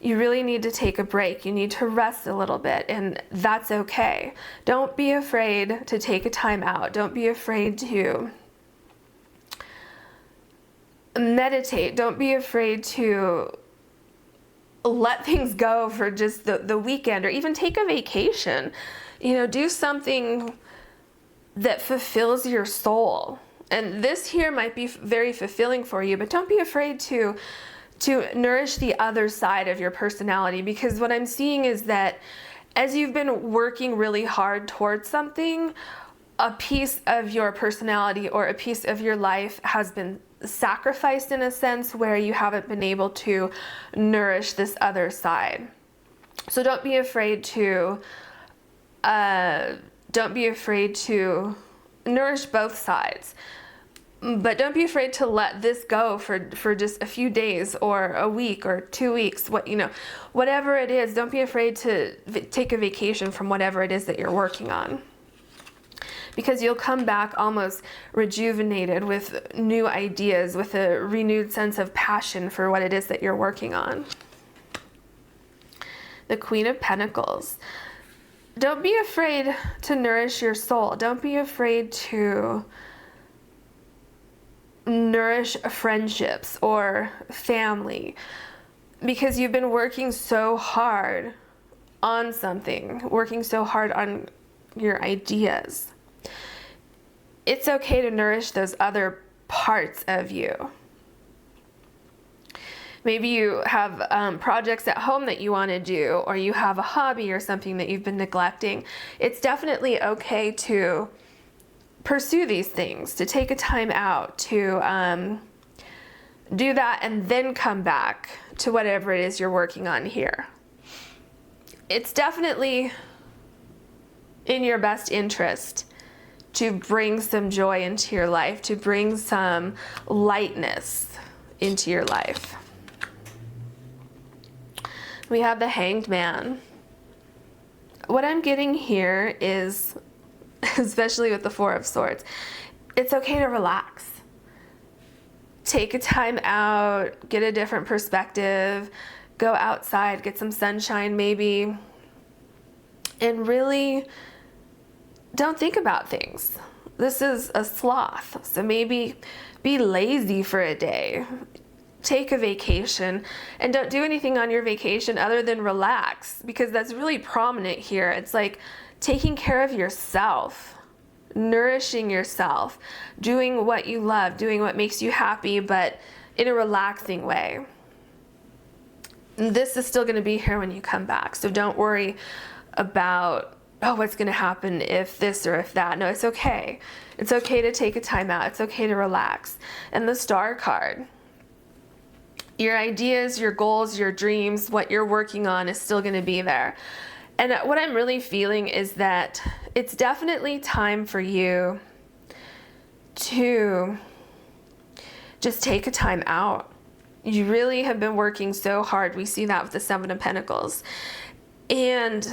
You really need to take a break. You need to rest a little bit, and that's okay. Don't be afraid to take a time out. Don't be afraid to meditate. Don't be afraid to let things go for just the weekend, or even take a vacation. Do something that fulfills your soul. And this here might be very fulfilling for you, but don't be afraid to nourish the other side of your personality, because what I'm seeing is that as you've been working really hard towards something, a piece of your personality or a piece of your life has been sacrificed in a sense, where you haven't been able to nourish this other side. So don't be afraid to nourish both sides. But don't be afraid to let this go for just a few days or a week or 2 weeks. Whatever it is, don't be afraid to take a vacation from whatever it is that you're working on. Because you'll come back almost rejuvenated with new ideas, with a renewed sense of passion for what it is that you're working on. The Queen of Pentacles. Don't be afraid to nourish your soul. Don't be afraid to nourish friendships or family, because you've been working so hard on something, working so hard on your ideas. It's okay to nourish those other parts of you. Maybe you have projects at home that you want to do, or you have a hobby or something that you've been neglecting. It's definitely okay to pursue these things, to take a time out, to do that, and then come back to whatever it is you're working on here. It's definitely in your best interest to bring some joy into your life, to bring some lightness into your life. We have the Hanged Man. What I'm getting here is, especially with the Four of Swords, it's okay to relax. Take a time out, get a different perspective, go outside, get some sunshine maybe, and really don't think about things. This is a sloth. So maybe be lazy for a day. Take a vacation, and don't do anything on your vacation other than relax, because that's really prominent here. It's like taking care of yourself, nourishing yourself, doing what you love, doing what makes you happy, but in a relaxing way. This is still going to be here when you come back. So don't worry about, oh, what's going to happen if this or if that. No, it's okay. It's okay to take a time out. It's okay to relax. And the Star card. Your ideas, your goals, your dreams, what you're working on is still going to be there. And what I'm really feeling is that it's definitely time for you to just take a time out. You really have been working so hard. We see that with the Seven of Pentacles. And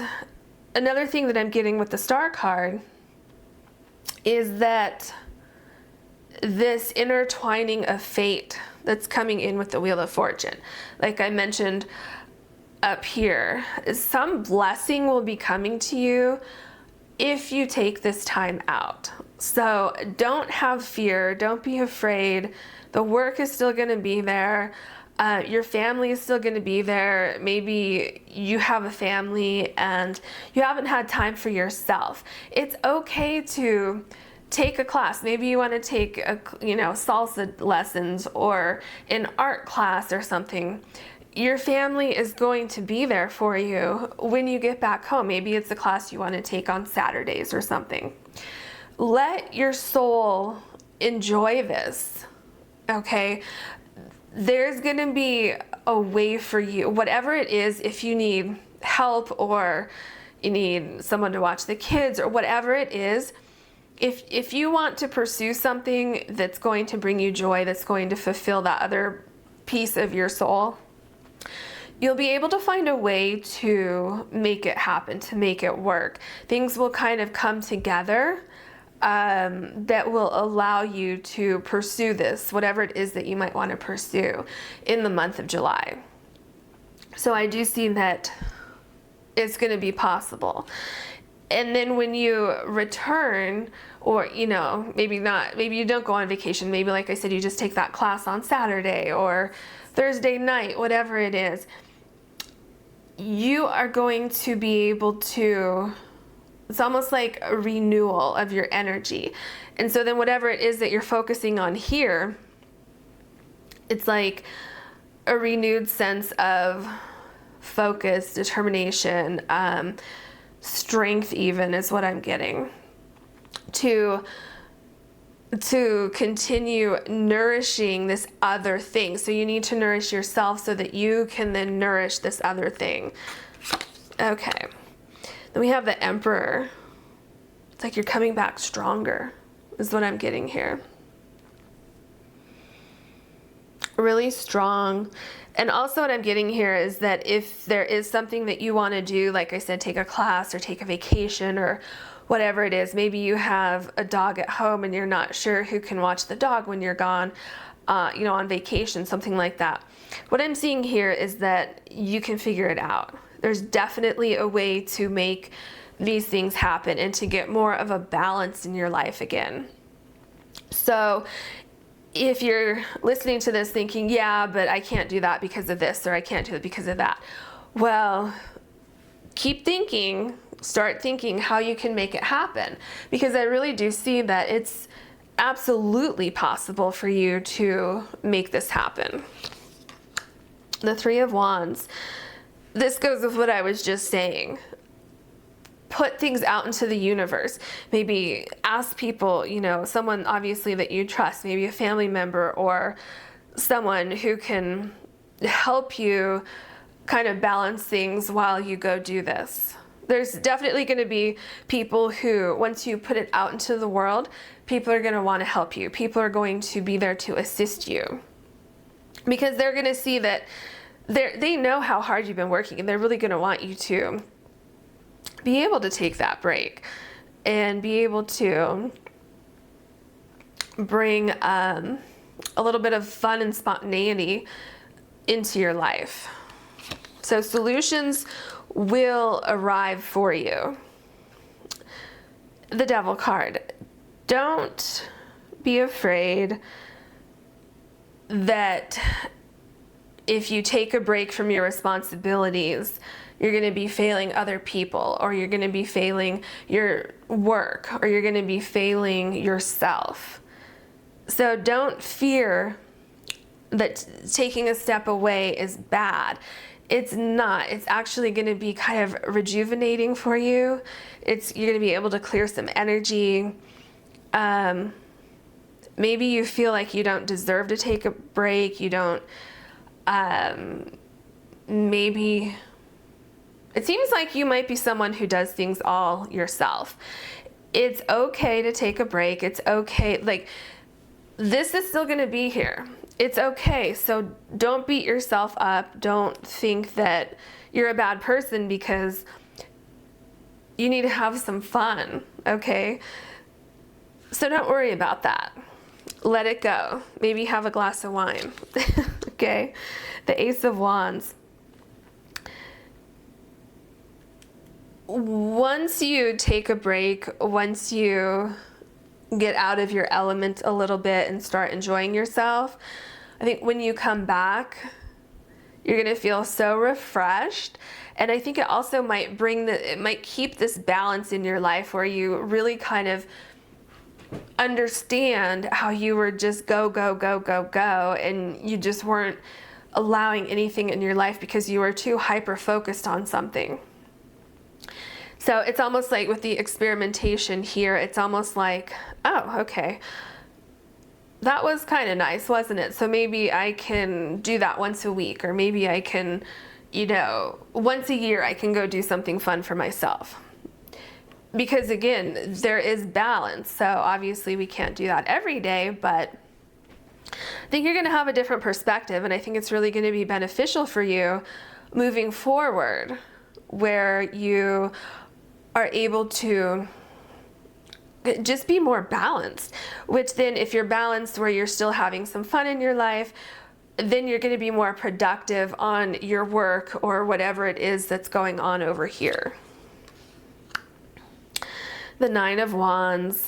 another thing that I'm getting with the Star card is that this intertwining of fate that's coming in with the Wheel of Fortune. Like I mentioned up here, some blessing will be coming to you if you take this time out. So don't have fear, don't be afraid. The work is still going to be there. Your family is still going to be there. Maybe you have a family and you haven't had time for yourself. It's okay to take a class. Maybe you want to take salsa lessons or an art class or something. Your family is going to be there for you when you get back home. Maybe it's a class you want to take on Saturdays or something. Let your soul enjoy this, okay? There's going to be a way for you, whatever it is, if you need help or you need someone to watch the kids or whatever it is. If you want to pursue something that's going to bring you joy, that's going to fulfill that other piece of your soul, you'll be able to find a way to make it happen, to make it work. Things will kind of come together that will allow you to pursue this, whatever it is that you might want to pursue in the month of July. So I do see that it's going to be possible. And then when you return, or, maybe not, maybe you don't go on vacation. Maybe, like I said, you just take that class on Saturday or Thursday night, whatever it is, you are going to be able to, it's almost like a renewal of your energy. And so then whatever it is that you're focusing on here, it's like a renewed sense of focus, determination, strength even is what I'm getting, to continue nourishing this other thing. So you need to nourish yourself so that you can then nourish this other thing. Okay. Then we have the Emperor. It's like you're coming back stronger is what I'm getting here. Really strong. And also what I'm getting here is that if there is something that you want to do, like I said, take a class or take a vacation or whatever it is, maybe you have a dog at home and you're not sure who can watch the dog when you're gone, on vacation, something like that. What I'm seeing here is that you can figure it out. There's definitely a way to make these things happen and to get more of a balance in your life again. So if you're listening to this thinking, yeah, but I can't do that because of this, or I can't do it because of that. Well, keep thinking, start thinking how you can make it happen, because I really do see that it's absolutely possible for you to make this happen. The Three of Wands. This goes with what I was just saying. Put things out into the universe. Maybe ask people, someone obviously that you trust, maybe a family member or someone who can help you kind of balance things while you go do this. There's definitely going to be people who, once you put it out into the world, people are going to want to help you. People are going to be there to assist you, because they're going to see that they know how hard you've been working, and they're really going to want you to be able to take that break and be able to bring a little bit of fun and spontaneity into your life. So solutions will arrive for you. The Devil card. don't be afraid that if you take a break from your responsibilities, you're going to be failing other people, or you're going to be failing your work, or you're going to be failing yourself. So don't fear that taking a step away is bad. It's not. It's actually going to be kind of rejuvenating for you. You're going to be able to clear some energy. Maybe you feel like you don't deserve to take a break. You don't, maybe it seems like you might be someone who does things all yourself. It's okay to take a break. It's okay. Like, this is still going to be here. It's okay. So don't beat yourself up. Don't think that you're a bad person because you need to have some fun. Okay. So don't worry about that. Let it go. Maybe have a glass of wine. Okay. The Ace of Wands. Once you take a break, once you get out of your element a little bit and start enjoying yourself, I think when you come back, you're going to feel so refreshed. And I think it also might it might keep this balance in your life where you really kind of understand how you were just go, go, go, go, go, and you just weren't allowing anything in your life because you were too hyper focused on something. So it's almost like with the experimentation here, it's almost like, oh, okay, that was kind of nice, wasn't it? So maybe I can do that once a week, or maybe I can, once a year I can go do something fun for myself. Because again, there is balance. So obviously we can't do that every day, but I think you're going to have a different perspective, and I think it's really going to be beneficial for you moving forward, where you are able to just be more balanced, which then if you're balanced where you're still having some fun in your life, then you're going to be more productive on your work or whatever it is that's going on over here. The Nine of Wands.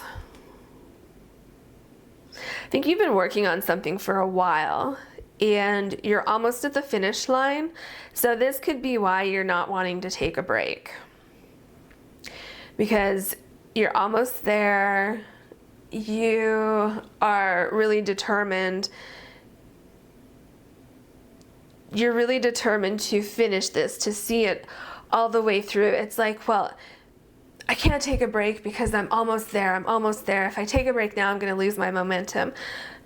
I think you've been working on something for a while and you're almost at the finish line. So this could be why you're not wanting to take a break, because you're almost there. You are really determined. You're really determined to finish this, to see it all the way through. It's like, well, I can't take a break because I'm almost there. I'm almost there. If I take a break now, I'm going to lose my momentum.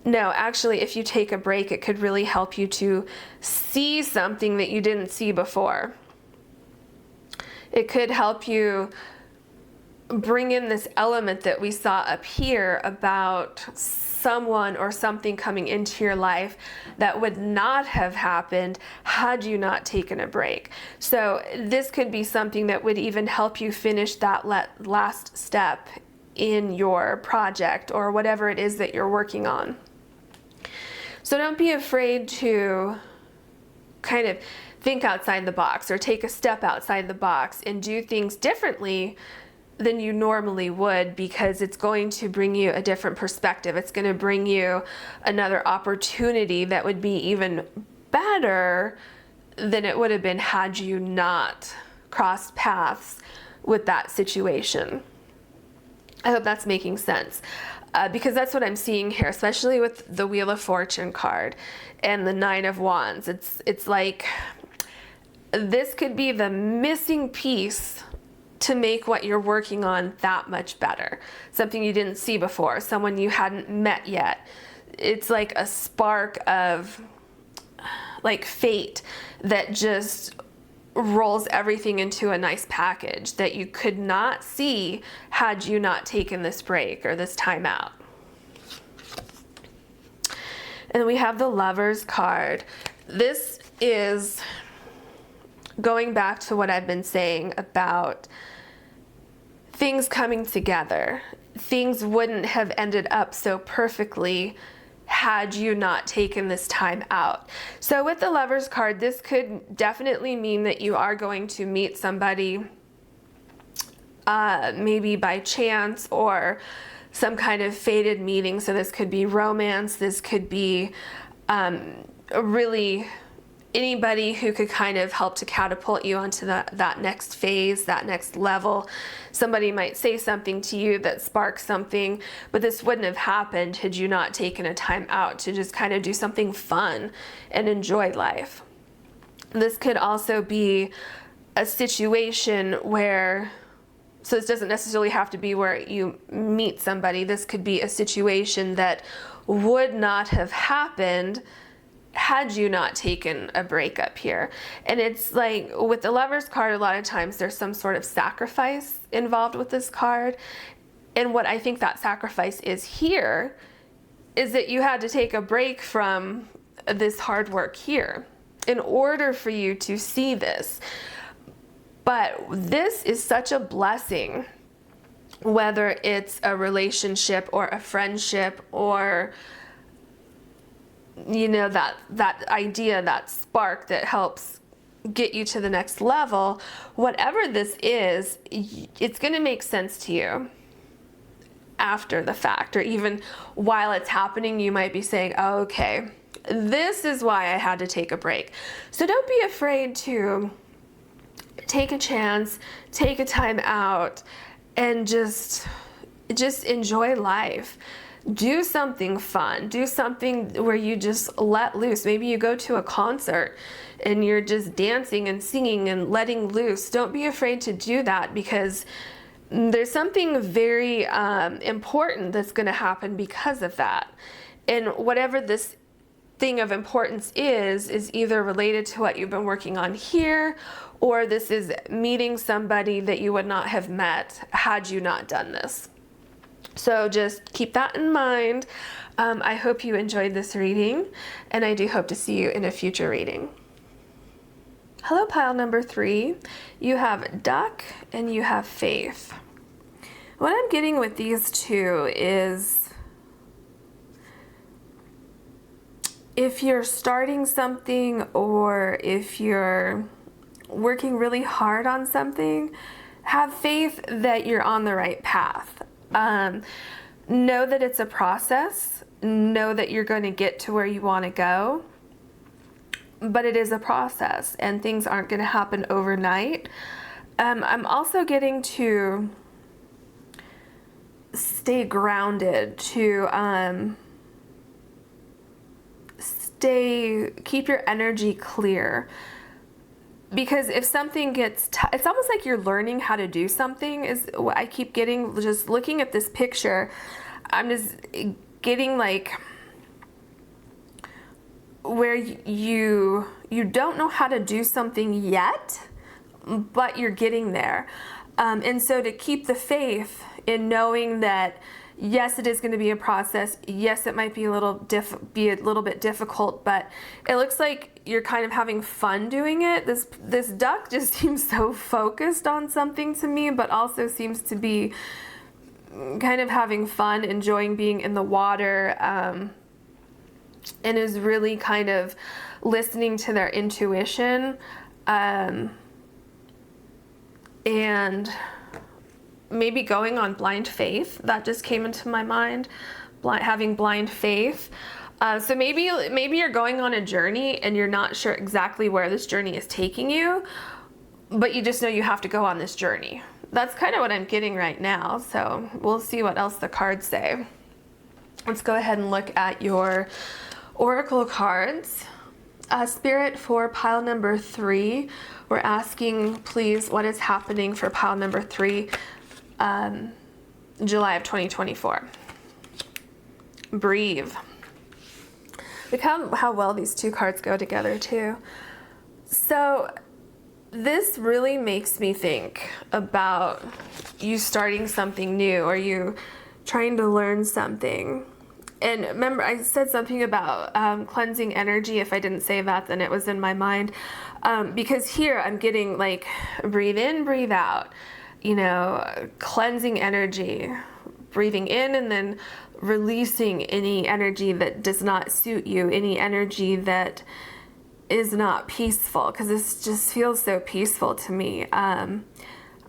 No, actually, if you take a break, it could really help you to see something that you didn't see before. It could help you bring in this element that we saw up here about someone or something coming into your life that would not have happened had you not taken a break. So this could be something that would even help you finish that last step in your project or whatever it is that you're working on. So don't be afraid to kind of think outside the box or take a step outside the box and do things differently than you normally would, because it's going to bring you a different perspective. It's going to bring you another opportunity that would be even better than it would have been had you not crossed paths with that situation. I hope that's making sense, because that's what I'm seeing here, especially with the Wheel of Fortune card and the Nine of Wands. It's like this could be the missing piece to make what you're working on that much better. Something you didn't see before, someone you hadn't met yet. It's like a spark of like fate that just rolls everything into a nice package that you could not see had you not taken this break or this time out. And we have the Lovers card. This is going back to what I've been saying about things coming together. Things wouldn't have ended up so perfectly had you not taken this time out. So with the Lovers card, this could definitely mean that you are going to meet somebody maybe by chance, or some kind of fated meeting. So this could be romance, this could be really anybody who could kind of help to catapult you onto that next phase, that next level. Somebody might say something to you that sparks something, but this wouldn't have happened had you not taken a time out to just kind of do something fun and enjoy life. This could also be a situation where, so this doesn't necessarily have to be where you meet somebody. This could be a situation that would not have happened had you not taken a break up here. And it's like with the Lover's card, a lot of times there's some sort of sacrifice involved with this card. And what I think that sacrifice is here is that you had to take a break from this hard work here in order for you to see this. But this is such a blessing, whether it's a relationship or a friendship or, you know, that idea, that spark that helps get you to the next level. Whatever this is, it's going to make sense to you after the fact, or even while it's happening. You might be saying, oh, okay, this is why I had to take a break. So don't be afraid to take a chance, take a time out, and just enjoy life. Do something fun. Do something where you just let loose. Maybe you go to a concert and you're just dancing and singing and letting loose. Don't be afraid to do that, because there's something very important that's going to happen because of that. And whatever this thing of importance is either related to what you've been working on here, or this is meeting somebody that you would not have met had you not done this. So just keep that in mind. I hope you enjoyed this reading, and I do hope to see you in a future reading. Hello, pile number 3. You have Duck and you have Faith. What I'm getting with these two is, if you're starting something or if you're working really hard on something, have faith that you're on the right path. Know that it's a process. Know that you're going to get to where you want to go. But it is a process, and things aren't going to happen overnight. I'm also getting to stay grounded, to keep your energy clear. Because if something gets, it's almost like you're learning how to do something, is what I keep getting. Just looking at this picture, I'm just getting like where you don't know how to do something yet, but you're getting there. And so to keep the faith in knowing that, yes, it is going to be a process. Yes, it might be a little bit difficult, but it looks like you're kind of having fun doing it. This duck just seems so focused on something to me, but also seems to be kind of having fun, enjoying being in the water, and is really kind of listening to their intuition, and maybe going on blind faith. That just came into my mind, having blind faith. So maybe you're going on a journey and you're not sure exactly where this journey is taking you, but you just know you have to go on this journey. That's kind of what I'm getting right now. So we'll see what else the cards say. Let's go ahead and look at your oracle cards. Spirit, for pile number 3, we're asking, please, what is happening for pile number 3, July of 2024. Breathe. Look how well these two cards go together too. So this really makes me think about you starting something new, or you trying to learn something. And remember, I said something about cleansing energy. If I didn't say that, then it was in my mind. Because here I'm getting like breathe in, breathe out, you know, cleansing energy, breathing in and then releasing any energy that does not suit you, any energy that is not peaceful, because this just feels so peaceful to me.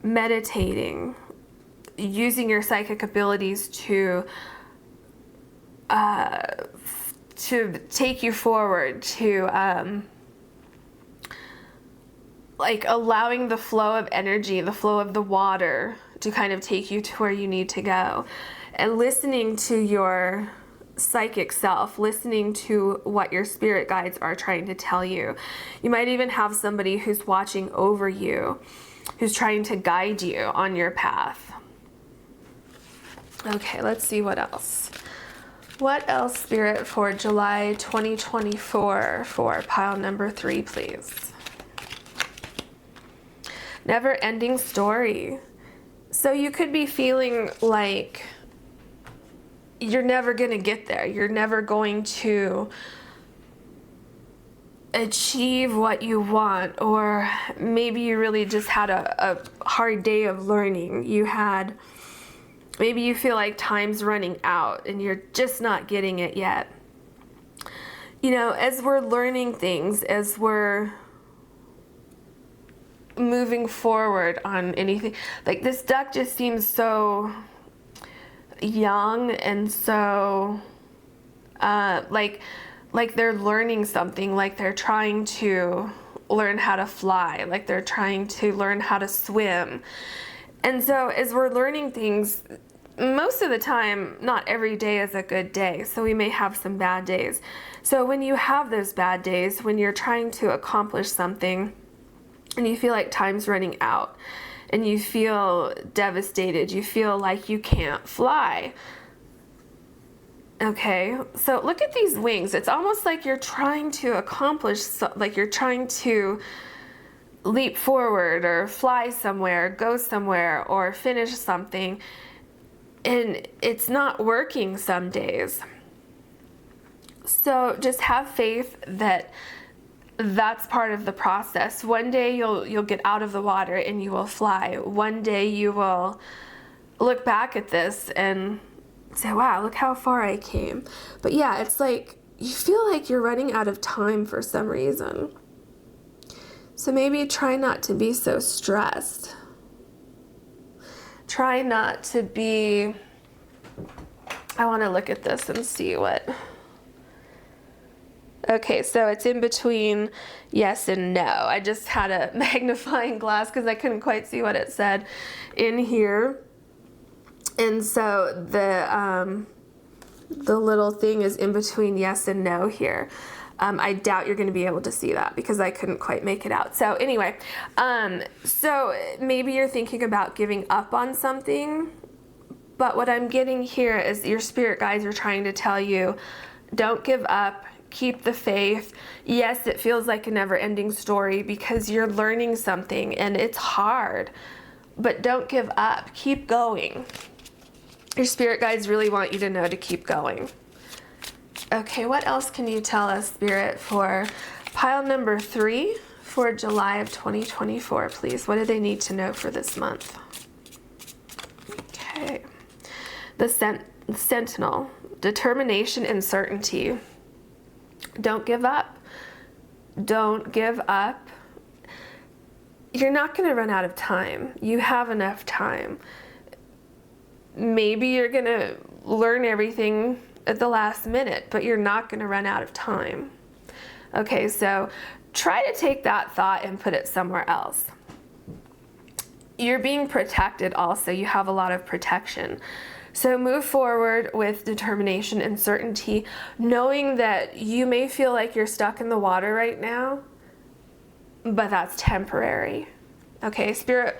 Meditating, using your psychic abilities to take you forward, to like allowing the flow of energy, the flow of the water to kind of take you to where you need to go, and listening to your psychic self, listening to what your spirit guides are trying to tell you. You might even have somebody who's watching over you, who's trying to guide you on your path. Okay, let's see what else. What else, Spirit, for July 2024 for pile number 3, please? Never-ending story. So you could be feeling like you're never going to get there. You're never going to achieve what you want, or maybe you really just had a hard day of learning. Maybe you feel like time's running out and you're just not getting it yet. You know, as we're learning things, as we're moving forward on anything, like this duck just seems so young and so like they're learning something, like they're trying to learn how to fly, like they're trying to learn how to swim. And so as we're learning things, most of the time, not every day is a good day. So we may have some bad days. So when you have those bad days, when you're trying to accomplish something and you feel like time's running out and you feel devastated, you feel like you can't fly. Okay, so look at these wings. It's almost like you're trying to accomplish, like you're trying to leap forward or fly somewhere, go somewhere, or finish something, and it's not working some days. So just have faith that that's part of the process. One day you'll get out of the water and you will fly. One day you will look back at this and say, wow, look how far I came. But yeah, it's like you feel like you're running out of time for some reason. So maybe try not to be so stressed. Try not to be... I want to look at this and see what... Okay, so it's in between yes and no. I just had a magnifying glass because I couldn't quite see what it said in here. And so the little thing is in between yes and no here. I doubt you're going to be able to see that because I couldn't quite make it out. So anyway, so maybe you're thinking about giving up on something, but what I'm getting here is your spirit guides are trying to tell you, don't give up, keep the faith. Yes, it feels like a never-ending story because you're learning something and it's hard, but don't give up, keep going. Your spirit guides really want you to know to keep going. Okay, what else can you tell us, Spirit, for pile number 3 for July of 2024, please? What do they need to know for this month? Okay. The Sentinel. Determination and certainty. Don't give up. Don't give up. You're not going to run out of time. You have enough time. Maybe you're going to learn everything at the last minute, but you're not going to run out of time. Okay, so try to take that thought and put it somewhere else. You're being protected also. You have a lot of protection. So move forward with determination and certainty, knowing that you may feel like you're stuck in the water right now, but that's temporary. Okay, Spirit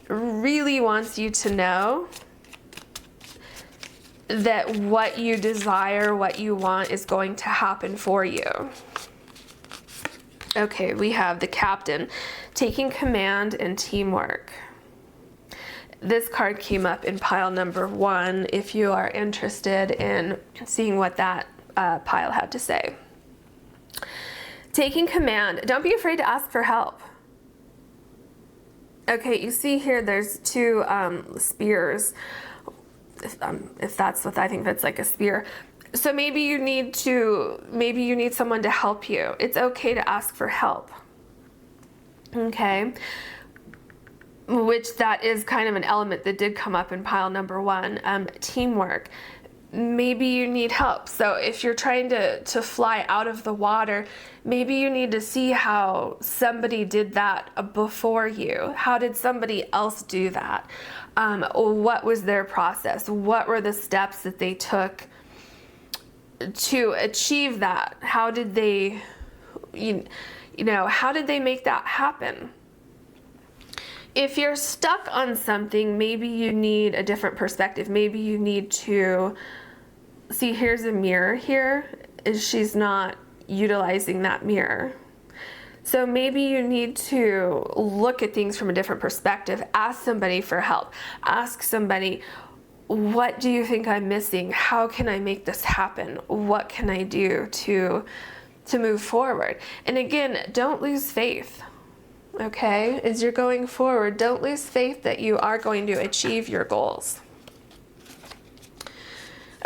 really wants you to know that what you desire, what you want is going to happen for you. Okay, we have the Captain, taking command and teamwork. This card came up in pile number 1 if you are interested in seeing what that pile had to say. Taking command. Don't be afraid to ask for help. Okay, you see here there's 2 spears. If that's what I think that's like a spear. So maybe you need someone to help you. It's okay to ask for help. Okay. which that is kind of an element that did come up in pile number 1, teamwork. Maybe you need help. So if you're trying to fly out of the water, maybe you need to see how somebody did that before you. How did somebody else do that? What was their process? What were the steps that they took to achieve that? How did they, how did they make that happen? If you're stuck on something, maybe you need a different perspective. Maybe you need to see, here's a mirror here, is she's not utilizing that mirror. So maybe you need to look at things from a different perspective. Ask somebody for help. Ask somebody, what do you think I'm missing? How can I make this happen? What can I do to move forward? And again, don't lose faith. Okay, as you're going forward, don't lose faith that you are going to achieve your goals.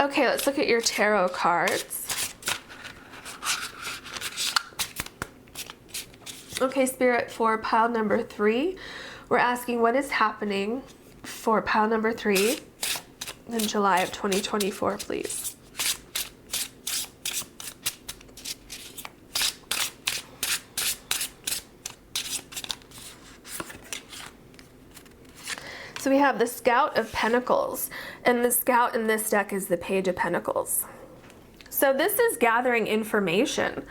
Okay, let's look at your tarot cards. Okay, Spirit, for pile number 3, we're asking what is happening for pile number 3 in July of 2024, please. So we have the Scout of Pentacles, and the Scout in this deck is the Page of Pentacles. So this is gathering information.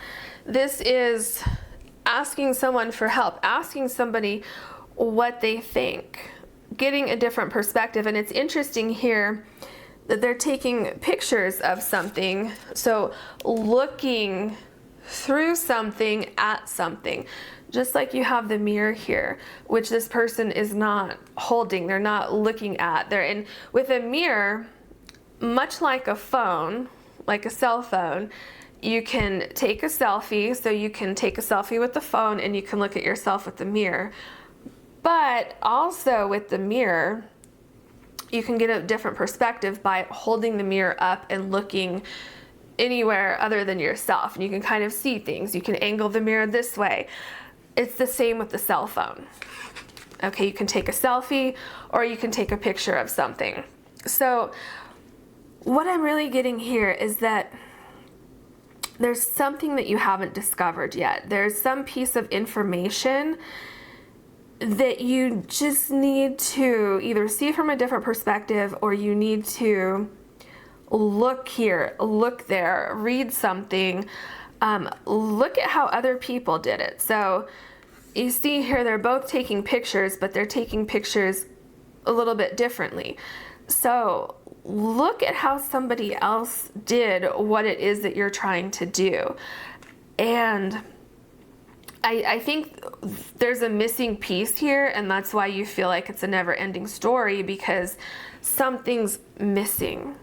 This is asking someone for help, asking somebody what they think, getting a different perspective. And it's interesting here that they're taking pictures of something. So looking through something at something. Just like you have the mirror here, which this person is not holding, they're not looking at. They're in with a mirror, much like a phone, like a cell phone, you can take a selfie. So you can take a selfie with the phone and you can look at yourself with the mirror. But also with the mirror, you can get a different perspective by holding the mirror up and looking anywhere other than yourself. And you can kind of see things. You can angle the mirror this way. It's the same with the cell phone. Okay, you can take a selfie or you can take a picture of something. So what I'm really getting here is that there's something that you haven't discovered yet. There's some piece of information that you just need to either see from a different perspective, or you need to look here, look there, read something. Look at how other people did it. So you see here, they're both taking pictures, but they're taking pictures a little bit differently. So look at how somebody else did what it is that you're trying to do. And I think there's a missing piece here, and that's why you feel like it's a never-ending story, because something's missing.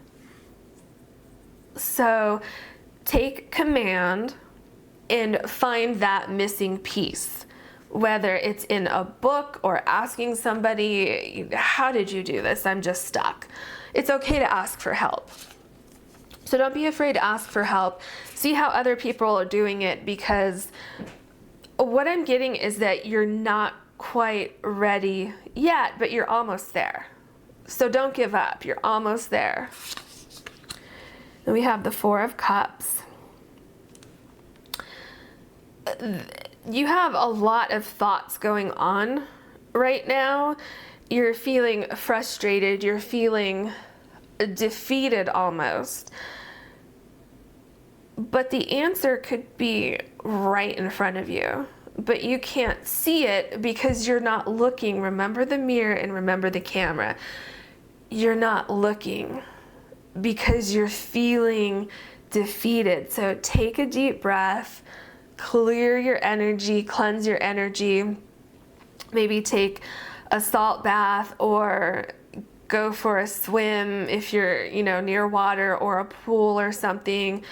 So take command and find that missing piece, whether it's in a book or asking somebody, how did you do this? I'm just stuck. It's okay to ask for help. So don't be afraid to ask for help. See how other people are doing it, because what I'm getting is that you're not quite ready yet, but you're almost there. So don't give up. You're almost there. Then we have the Four of Cups. You have a lot of thoughts going on right now. You're feeling frustrated. You're feeling defeated almost. But the answer could be right in front of you, but you can't see it because you're not looking. Remember the mirror and remember the camera. You're not looking because you're feeling defeated. So take a deep breath, clear your energy, cleanse your energy. Maybe take a salt bath or go for a swim if you're, near water or a pool or something.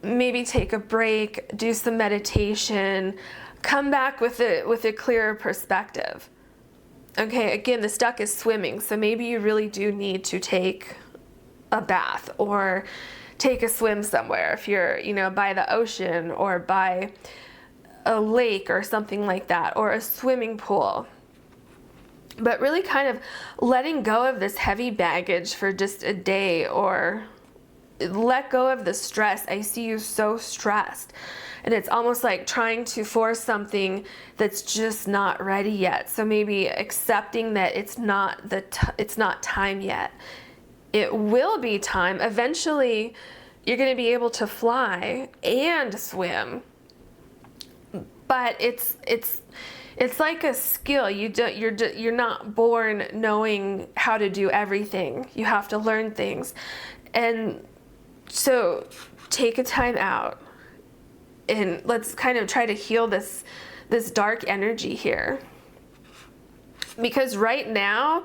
Maybe take a break, do some meditation, come back with a clearer perspective. Okay, again, the stuck is swimming, so maybe you really do need to take a bath or take a swim somewhere if you're, by the ocean or by a lake or something like that, or a swimming pool. But really kind of letting go of this heavy baggage for just a day, or let go of the stress. I see you so stressed, and it's almost like trying to force something that's just not ready yet. So maybe accepting that it's not time yet. It will be time. Eventually, you're going to be able to fly and swim. But it's like a skill. You're not born knowing how to do everything. You have to learn things. And so take a time out, and let's kind of try to heal this dark energy here. Because right now,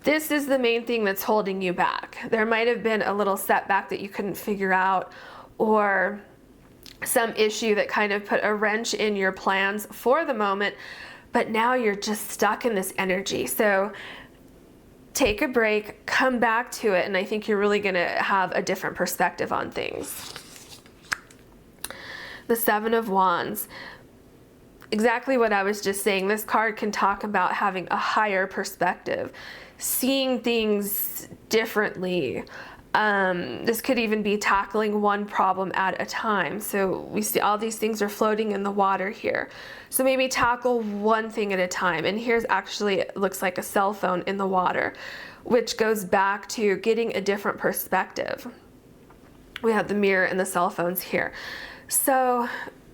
this is the main thing that's holding you back. There might have been a little setback that you couldn't figure out, or some issue that kind of put a wrench in your plans for the moment, but now you're just stuck in this energy. So take a break, come back to it, and I think you're really going to have a different perspective on things. The Seven of Wands. Exactly what I was just saying. This card can talk about having a higher perspective, seeing things differently. This could even be tackling one problem at a time. So we see all these things are floating in the water here. So maybe tackle one thing at a time. And here's actually, it looks like a cell phone in the water, which goes back to getting a different perspective. We have the mirror and the cell phones here. So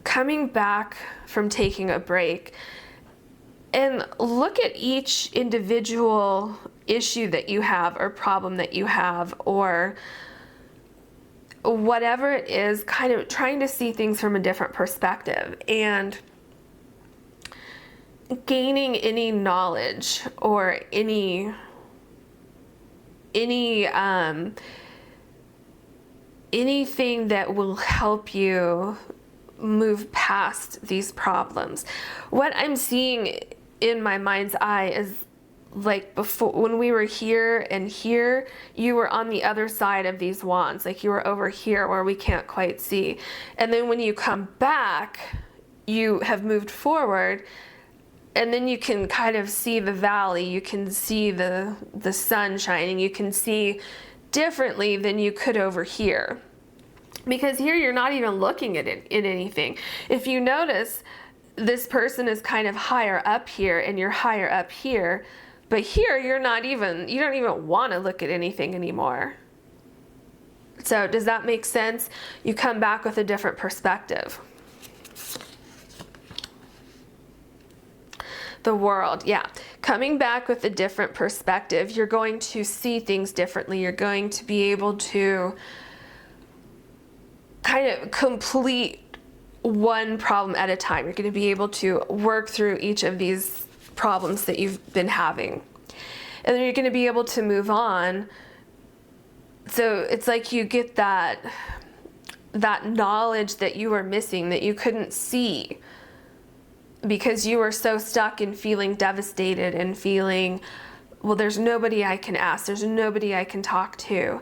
coming back from taking a break, and look at each individual issue that you have, or problem that you have, or whatever it is, kind of trying to see things from a different perspective, and gaining any knowledge or anything that will help you move past these problems. What I'm seeing in my mind's eye is like before, when we were here and here, you were on the other side of these wands, like you were over here where we can't quite see. And then when you come back, you have moved forward, and then you can kind of see the valley, you can see the sun shining, you can see differently than you could over here. Because here you're not even looking at it in anything. If you notice, this person is kind of higher up here and you're higher up here, but here you don't even want to look at anything anymore. So does that make sense? You come back with a different perspective. The World, yeah. Coming back with a different perspective, you're going to see things differently. You're going to be able to kind of complete one problem at a time. You're going to be able to work through each of these problems that you've been having. And then you're going to be able to move on. So it's like you get that knowledge that you were missing, that you couldn't see, because you were so stuck in feeling devastated and feeling, well, there's nobody I can ask, there's nobody I can talk to.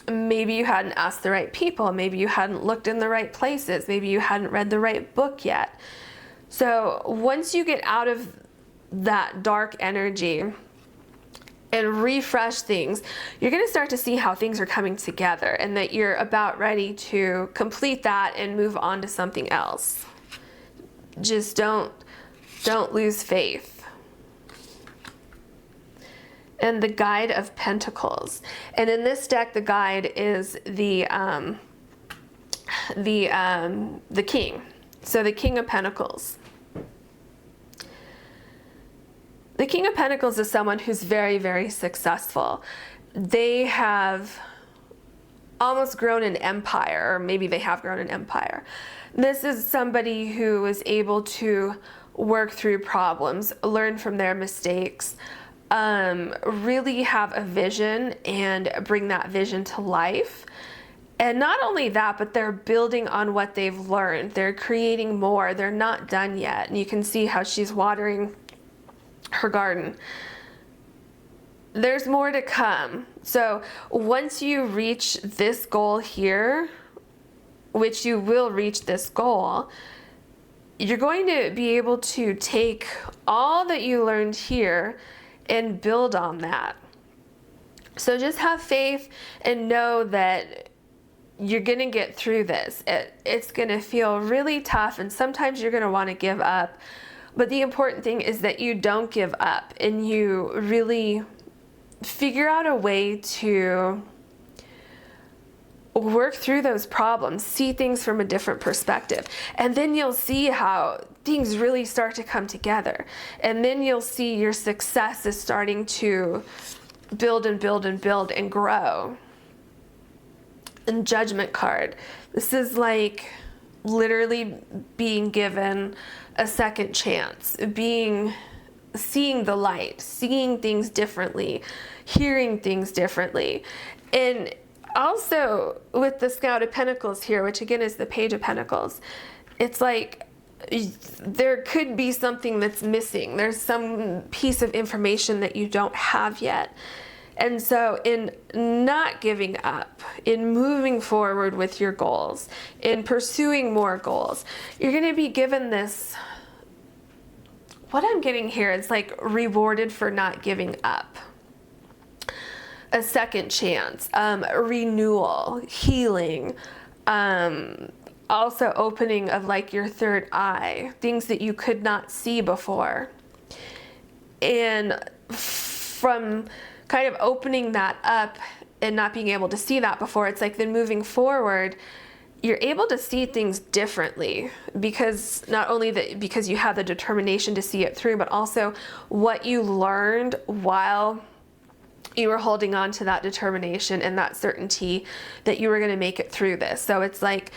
Maybe you hadn't asked the right people, maybe you hadn't looked in the right places, maybe you hadn't read the right book yet. So once you get out of that dark energy and refresh things, you're going to start to see how things are coming together, and that you're about ready to complete that and move on to something else. Just don't lose faith. And the Guide of Pentacles. And in this deck, the guide is the King. So the King of Pentacles. The King of Pentacles is someone who's very, very successful. They have almost grown an empire, or maybe they have grown an empire. This is somebody who is able to work through problems, learn from their mistakes, really have a vision and bring that vision to life. And not only that, but they're building on what they've learned. They're creating more. They're not done yet. And you can see how she's watering her garden. There's more to come. So once you reach this goal here, which you will reach this goal, you're going to be able to take all that you learned here and build on that. So just have faith and know that you're going to get through this. It's going to feel really tough, and sometimes you're going to want to give up. But the important thing is that you don't give up and you really figure out a way to work through those problems, see things from a different perspective. And then you'll see how things really start to come together. And then you'll see your success is starting to build and build and build and grow. And Judgment card. This is like literally being given a second chance, seeing the light, seeing things differently, hearing things differently. And also with the Scout of Pentacles here, which again is the Page of Pentacles, it's like there could be something that's missing. There's some piece of information that you don't have yet. And so in not giving up, in moving forward with your goals, in pursuing more goals, you're going to be given this, what I'm getting here is like rewarded for not giving up. A second chance, renewal, healing, also opening of like your third eye, things that you could not see before. And from kind of opening that up and not being able to see that before, it's like then moving forward, you're able to see things differently, because not only that, because you have the determination to see it through, but also what you learned while you were holding on to that determination and that certainty that you were going to make it through this. So it's like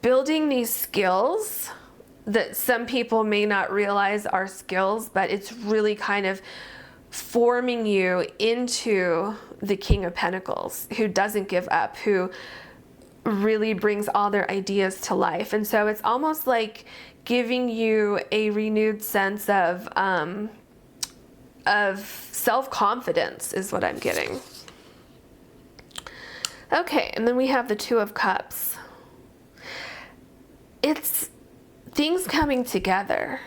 building these skills that some people may not realize are skills, but it's really kind of forming you into the King of Pentacles, who doesn't give up, who really brings all their ideas to life. And so it's almost like giving you a renewed sense of self-confidence is what I'm getting. Okay, and then we have the Two of Cups. It's things coming together.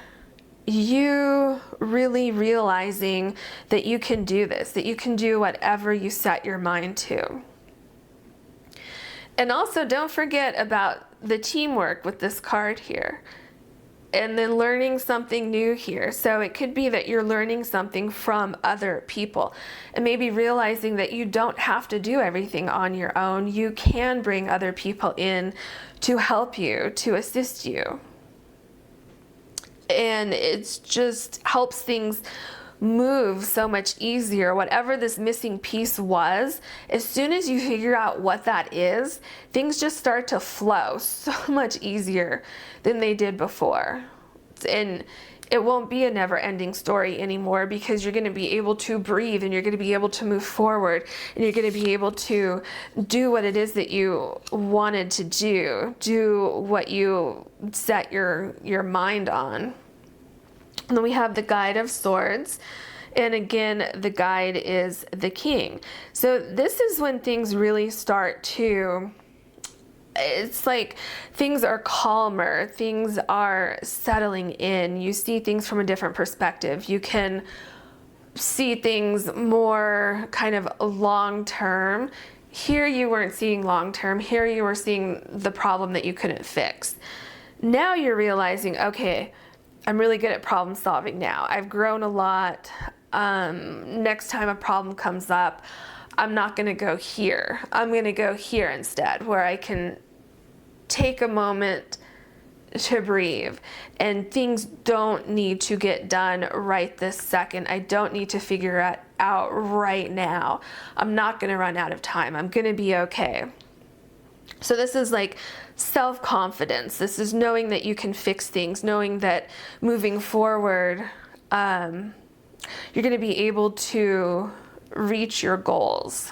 You really realizing that you can do this, that you can do whatever you set your mind to. And also don't forget about the teamwork with this card here. And then learning something new here. So it could be that you're learning something from other people and maybe realizing that you don't have to do everything on your own. You can bring other people in to help you, to assist you. And it just helps things move so much easier. Whatever this missing piece was, as soon as you figure out what that is, things just start to flow so much easier than they did before. And it won't be a never-ending story anymore, because you're going to be able to breathe, and you're going to be able to move forward, and you're going to be able to do what it is that you wanted to do what you set your mind on. And then we have the Guide of Swords. And again, the guide is the King. So this is when things really start to, it's like things are calmer, things are settling in. You see things from a different perspective. You can see things more kind of long term. Here you weren't seeing long term. Here you were seeing the problem that you couldn't fix. Now you're realizing, okay, I'm really good at problem solving now. I've grown a lot. Next time a problem comes up, I'm not going to go here. I'm going to go here instead, where I can take a moment to breathe, and things don't need to get done right this second. I don't need to figure it out right now. I'm not going to run out of time. I'm going to be okay. So this is like self-confidence. This is knowing that you can fix things, knowing that moving forward, you're going to be able to reach your goals.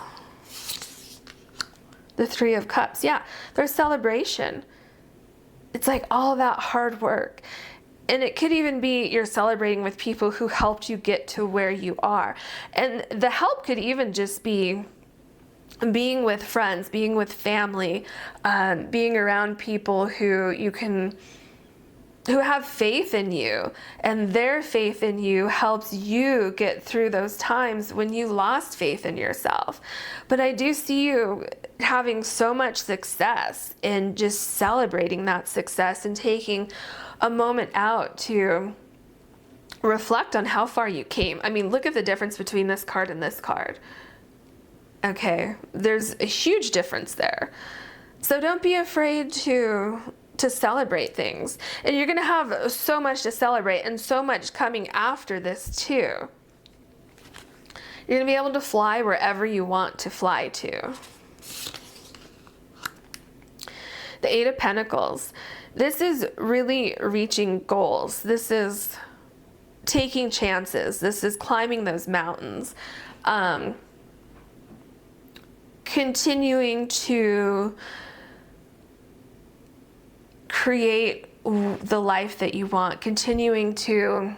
The Three of Cups. Yeah, there's celebration. It's like all that hard work. And it could even be you're celebrating with people who helped you get to where you are. And the help could even just be being with friends, being with family, being around people who you can who have faith in you, and their faith in you helps you get through those times when you lost faith in yourself. But I do see you having so much success in just celebrating that success and taking a moment out to reflect on how far you came. I mean, look at the difference between this card and this card. Okay, there's a huge difference there. So don't be afraid to celebrate things. And you're going to have so much to celebrate and so much coming after this too. You're going to be able to fly wherever you want to fly to. The Eight of Pentacles. This is really reaching goals. This is taking chances. This is climbing those mountains. Continuing to create the life that you want, continuing to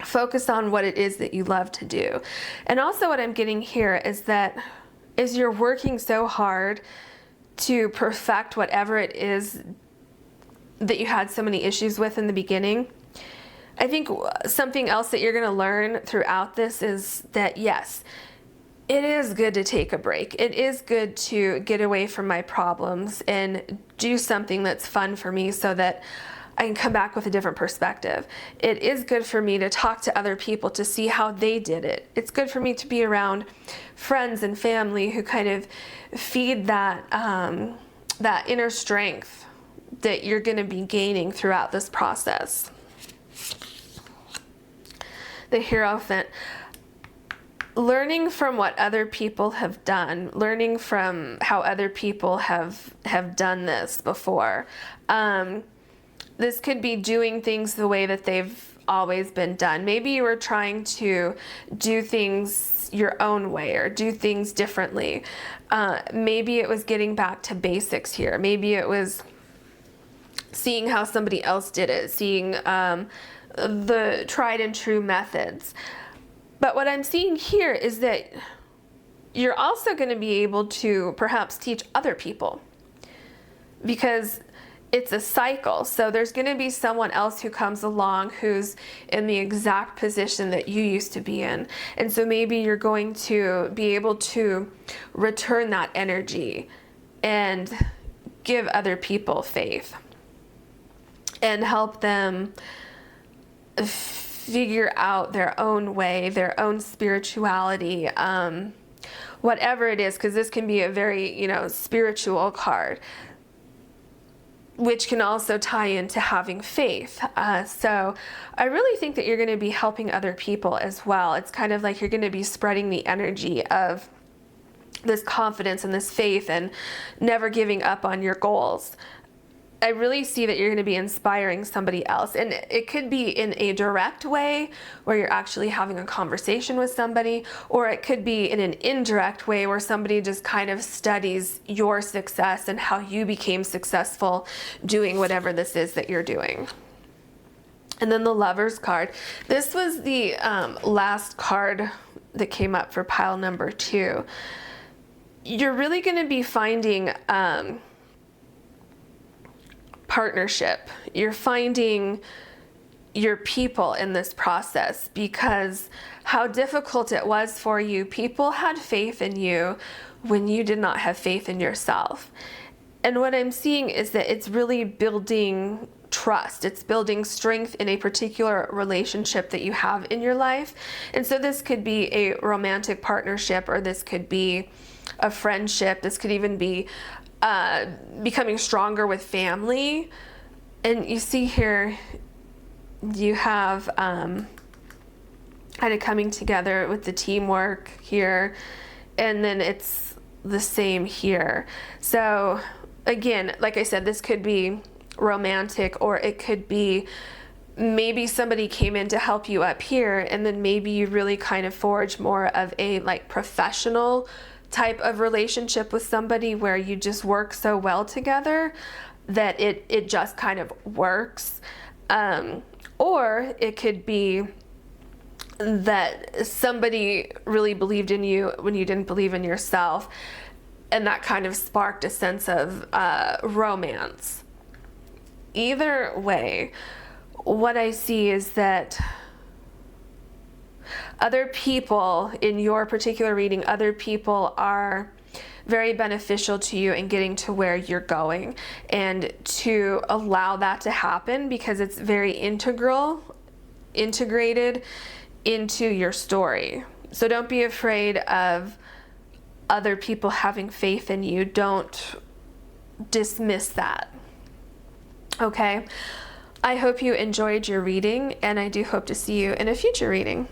focus on what it is that you love to do. And also what I'm getting here is that as you're working so hard to perfect whatever it is that you had so many issues with in the beginning, I think something else that you're going to learn throughout this is that, yes, it is good to take a break. It is good to get away from my problems and do something that's fun for me so that I can come back with a different perspective. It is good for me to talk to other people to see how they did it. It's good for me to be around friends and family who kind of feed that, that inner strength that you're going to be gaining throughout this process. The Hierophant. Learning from what other people have done, learning from how other people have done this before. This could be doing things the way that they've always been done. Maybe you were trying to do things your own way or do things differently. Maybe it was getting back to basics here. Maybe it was seeing how somebody else did it, seeing the tried and true methods. But what I'm seeing here is that you're also going to be able to perhaps teach other people, because it's a cycle. So there's going to be someone else who comes along who's in the exact position that you used to be in. And so maybe you're going to be able to return that energy and give other people faith and help them figure out their own way, their own spirituality, whatever it is, because this can be a very, spiritual card, which can also tie into having faith. So I really think that you're going to be helping other people as well. It's kind of like you're going to be spreading the energy of this confidence and this faith and never giving up on your goals. I really see that you're going to be inspiring somebody else. And it could be in a direct way where you're actually having a conversation with somebody, or it could be in an indirect way where somebody just kind of studies your success and how you became successful doing whatever this is that you're doing. And then the Lover's card. This was the last card that came up for pile number 2. You're really going to be finding partnership. You're finding your people in this process, because how difficult it was for you. People had faith in you when you did not have faith in yourself. And what I'm seeing is that it's really building trust. It's building strength in a particular relationship that you have in your life. And so this could be a romantic partnership, or this could be a friendship. This could even be becoming stronger with family. And you see here, you have kind of coming together with the teamwork here, and then it's the same here. So again, like I said, this could be romantic, or it could be maybe somebody came in to help you up here, and then maybe you really kind of forge more of a professional type of relationship with somebody where you just work so well together that it just kind of works. Or it could be that somebody really believed in you when you didn't believe in yourself, and that kind of sparked a sense of romance. either way, what I see is that other people in your particular reading, other people are very beneficial to you in getting to where you're going, and to allow that to happen because it's very integrated into your story. So don't be afraid of other people having faith in you. Don't dismiss that. Okay? I hope you enjoyed your reading, and I do hope to see you in a future reading.